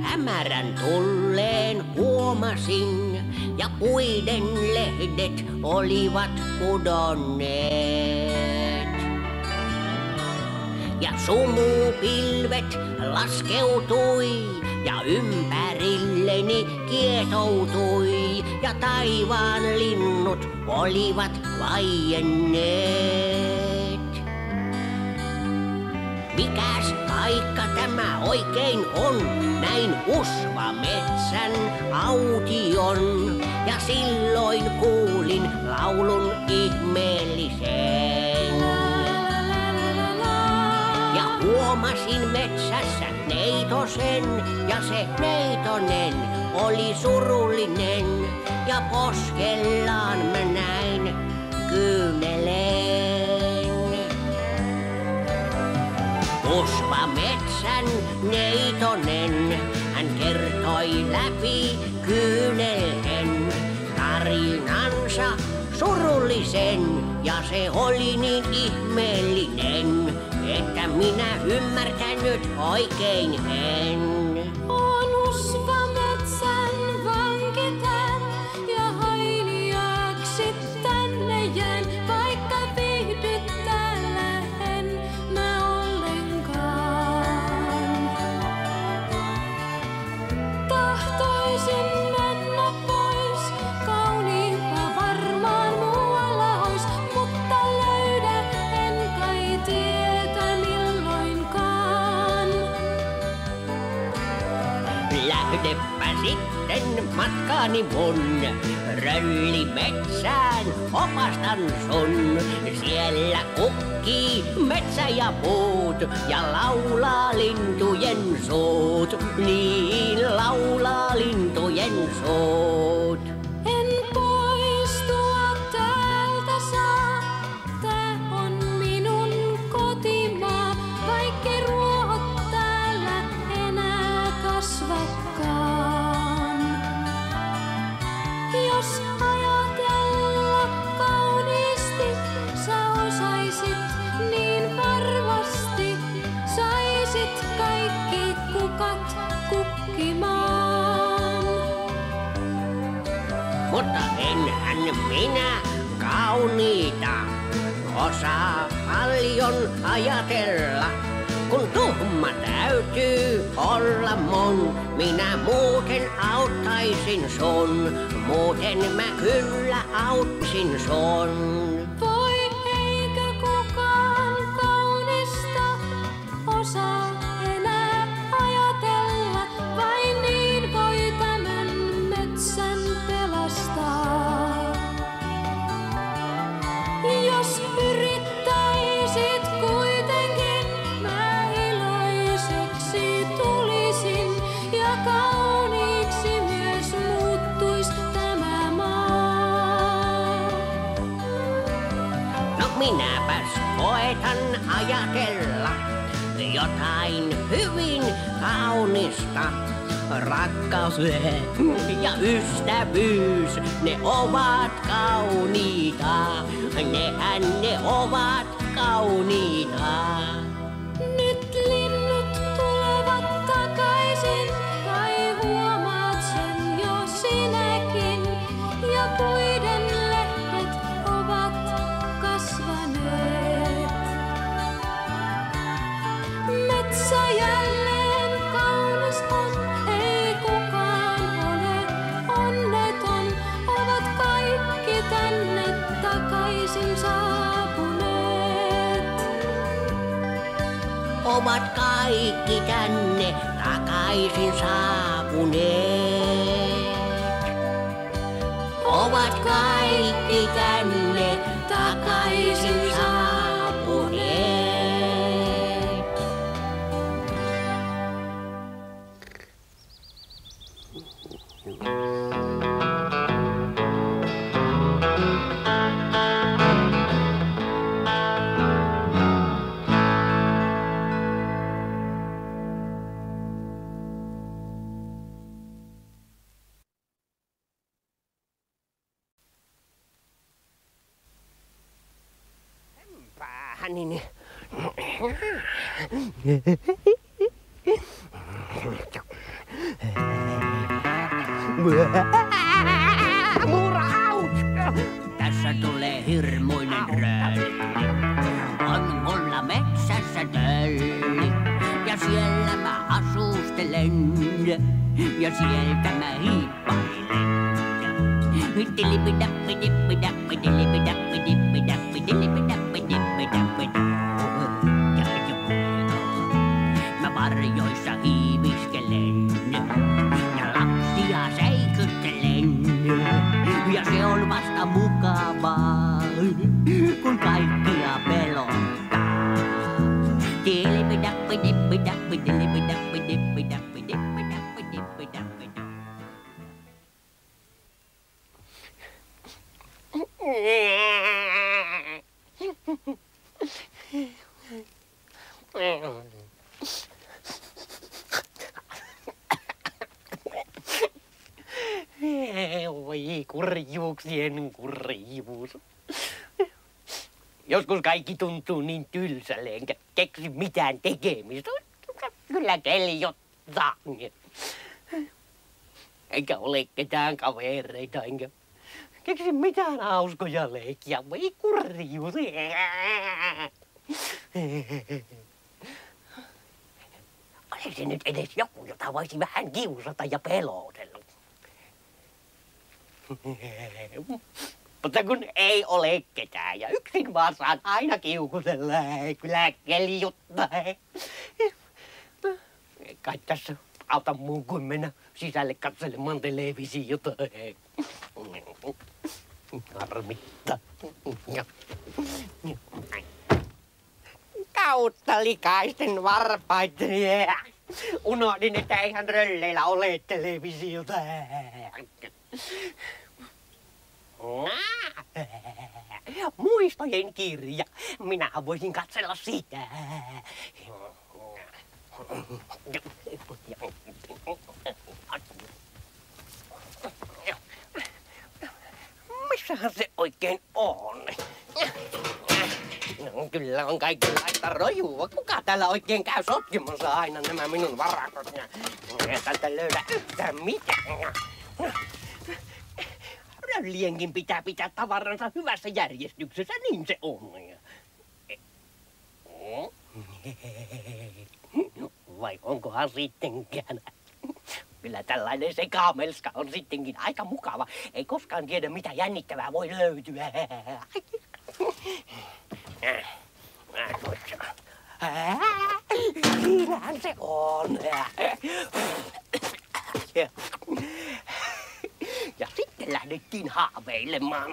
hämärän tulleen huomasin, ja puiden lehdet olivat pudonneet. Ja sumupilvet laskeutui, ja ympärilleni kietoutui, ja taivaan linnut olivat vaienneet. Mikäs paikka tämä oikein on, näin usvametsän aution, ja silloin kuulin laulun ihmeellisen. Ja huomasin metsässä neitosen, ja se neitonen oli surullinen, ja poskellaan mä näin kyynelen. Usvametsän neitonen, hän kertoi läpi kyynelten tarinansa surullisen, ja se oli niin ihmeellinen, että minä ymmärtänyt oikein en. On usvametsän vankitän ja hailiaaksi tänne jään, vaikka viihdyttää en mä ollenkaan. Tahtoisin mennä pois, kauniimpaa varmaan muualla ois, mutta löydä en kai tietä milloinkaan. Lähdepä sitten matkaani mun, röllimetsään opastan sun. Siellä kukkii metsä ja puut, ja laulaa lintujen suut, niin laulaa lintujen suut. En poistua täältä saa, tää on minun kotimaa, vaikkei ruohot täällä enää kasvakaan. Jos ajatella kauniisti, sä osaisit niin varmasti, saisit kaikki kukat kukkimaan. Mutta enhän minä kauniita osaa paljon ajatella. Kun tuhma täytyy olla mun, minä muuten auttaisin sun. Muuten mä kyllä autsin sun. Voi eikö kukaan kaunista osaa enää ajatella, vain niin voi tämän metsän pelastaa. Jos yrittäisit kuitenkin, mä iloiseksi tulisin, ja kauniiksi myös muuttuis tämä maa. No minäpäs koetan ajatella jotain hyvin kaunista. Rakkaus ja ystävyys, ne ovat kauniita. Nehän ne ovat kauniita. Nyt linnut tulevat takaisin, kai huomaat sen jo sinäkin, ja puiden lehdet ovat kasvaneet. Metsä jälleen kaunis on, ei kukaan ole onneton, ovat kaikki tänne takaisin saapuneet. Ovat kaikki tänne takaisin saapuneet. Ovat kaikki tänne takaisin saapuneet. Päähäni Muraus! Tässä tulee hirmuinen rölli. On mulla metsässä tölli. Ja siellä mä asustelen. Ja sieltä mä hiippailen. Mä varjoissa hiiviskelen. Ja lapsia säikyttelen. Ja se on vasta mukavaa, kun kaikkia pelottaa. Oi, kurjuuksien kurjuus. Joskus kaikki tuntuu niin tylsälle, enkä keksi mitään tekemistä. Kyllä keljottaa. Eikä ole ketään kavereita, enkä keksi mitään hauskoja leikkiä. Voi kurjuus. Ole se nyt edes joku, jota voisi vähän kiusata ja pelotella. Mutta kun ei ole ketään ja yksin vaan saan aina kiukutella, kyllä keljuttaa. Kai tässä auta muu kuin mennä sisälle katselemaan televisiota. Harmittaa. Kautta likaisten varpaiden. Unohdin, että eihän rölleillä ole televisiota. Muistojen kirja. Minä voisin katsella sitä. Missähän se oikein on? No, kyllä on kaikenlaista rojua. Kuka täällä oikein käy sotkimassa aina nämä minun varakot? Ei täältä löydä yhtään mitään. Röllienkin pitää pitää tavaransa hyvässä järjestyksessä, niin se on. Vai onkohan sittenkään? Kyllä tällainen sekamelska on sittenkin aika mukava. Ei koskaan tiedä, mitä jännittävää voi löytyä. Siinähän se on. Ja sitten lähdettiin haaveilemaan.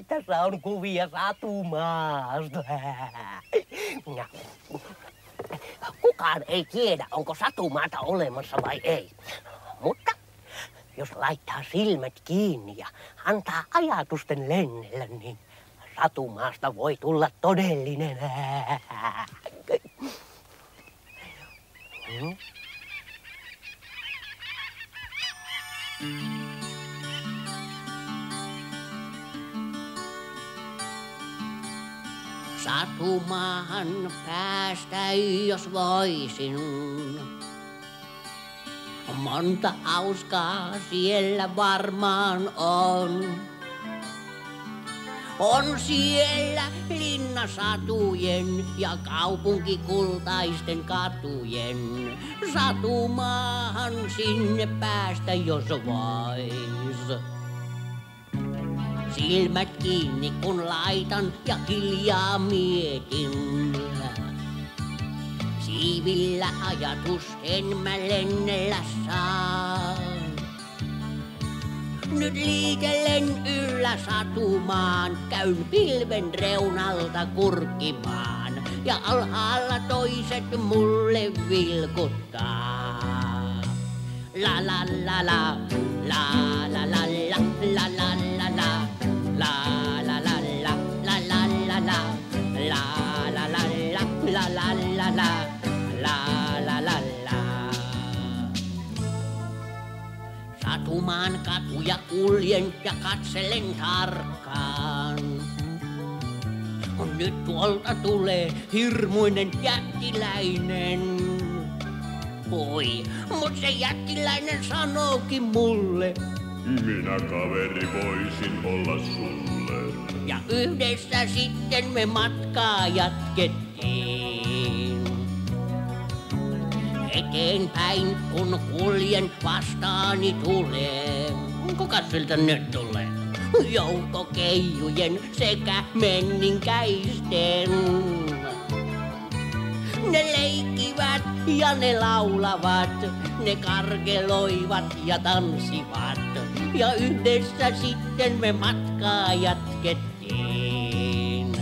Tässä on kuvia Satumaasta. Kukaan ei tiedä, onko Satumaata olemassa vai ei. Mutta jos laittaa silmät kiinni ja antaa ajatusten lennellä, niin Satumaasta voi tulla todellinen. Satumaahan päästä, jos voisin. Monta hauskaa siellä varmaan on. On siellä linnasatujen ja kaupunkikultaisten katujen. Satumaahan sinne päästä, jos vois. Silmät kiinni kun laitan ja hiljaa mietin. Siivillä ajatusten mä lennellä saan. Nyt liikellen yllä Satumaan, käyn pilven reunalta kurkkimaan. Ja alhaalla toiset mulle vilkuttaa. La la la la, la la la la, la la la la, la la la la, la la la la, kuljen ja katselen tarkkaan. Nyt tuolta tulee hirmuinen jättiläinen. Voi, mut se jättiläinen sanookin mulle. Minä kaveri voisin olla sulle. Ja yhdessä sitten me matkaa jatkettiin. Eteenpäin kun kuljen vastaani tulee. Kuka siltä nyt tulee? Joukko keijujen sekä menninkäisten. Ne leikkivät ja ne laulavat, ne karkeloivat ja tanssivat. Ja yhdessä sitten me matkaa jatkettiin.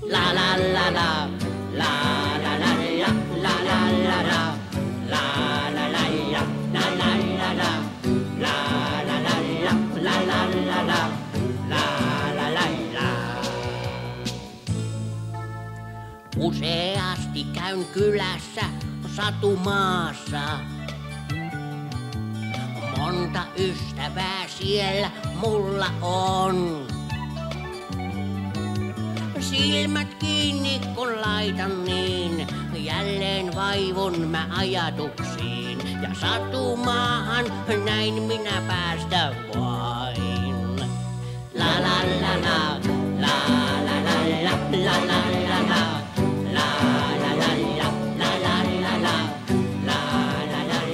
La la la la, la la la la, la la la la, la la la la, la la la la, la la la la, la la la la, la la la la. Useasti käyn kylässä satumaassa. Monta ystävää siellä mulla on. Silmät kiinni kun laitan niin, jälleen vaivun mä ajatuksiin. Ja satumaahan näin minä päästä vain. La la la la, la la la la, la la la la, la la la la, la la la la, la la la la,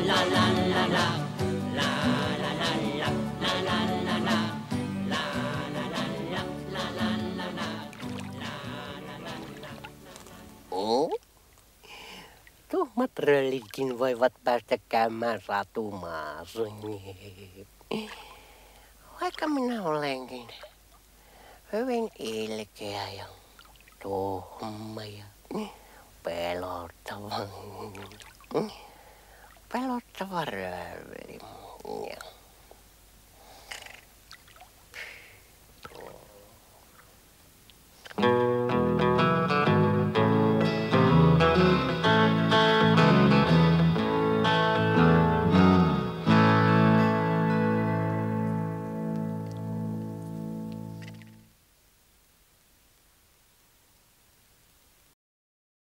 la la la la. Tuhmat röllitkin voivat päästä käymään satumaassa. Vaikka minä olenkin hyvin ilkeä ja tuhma ja pelottava rölli.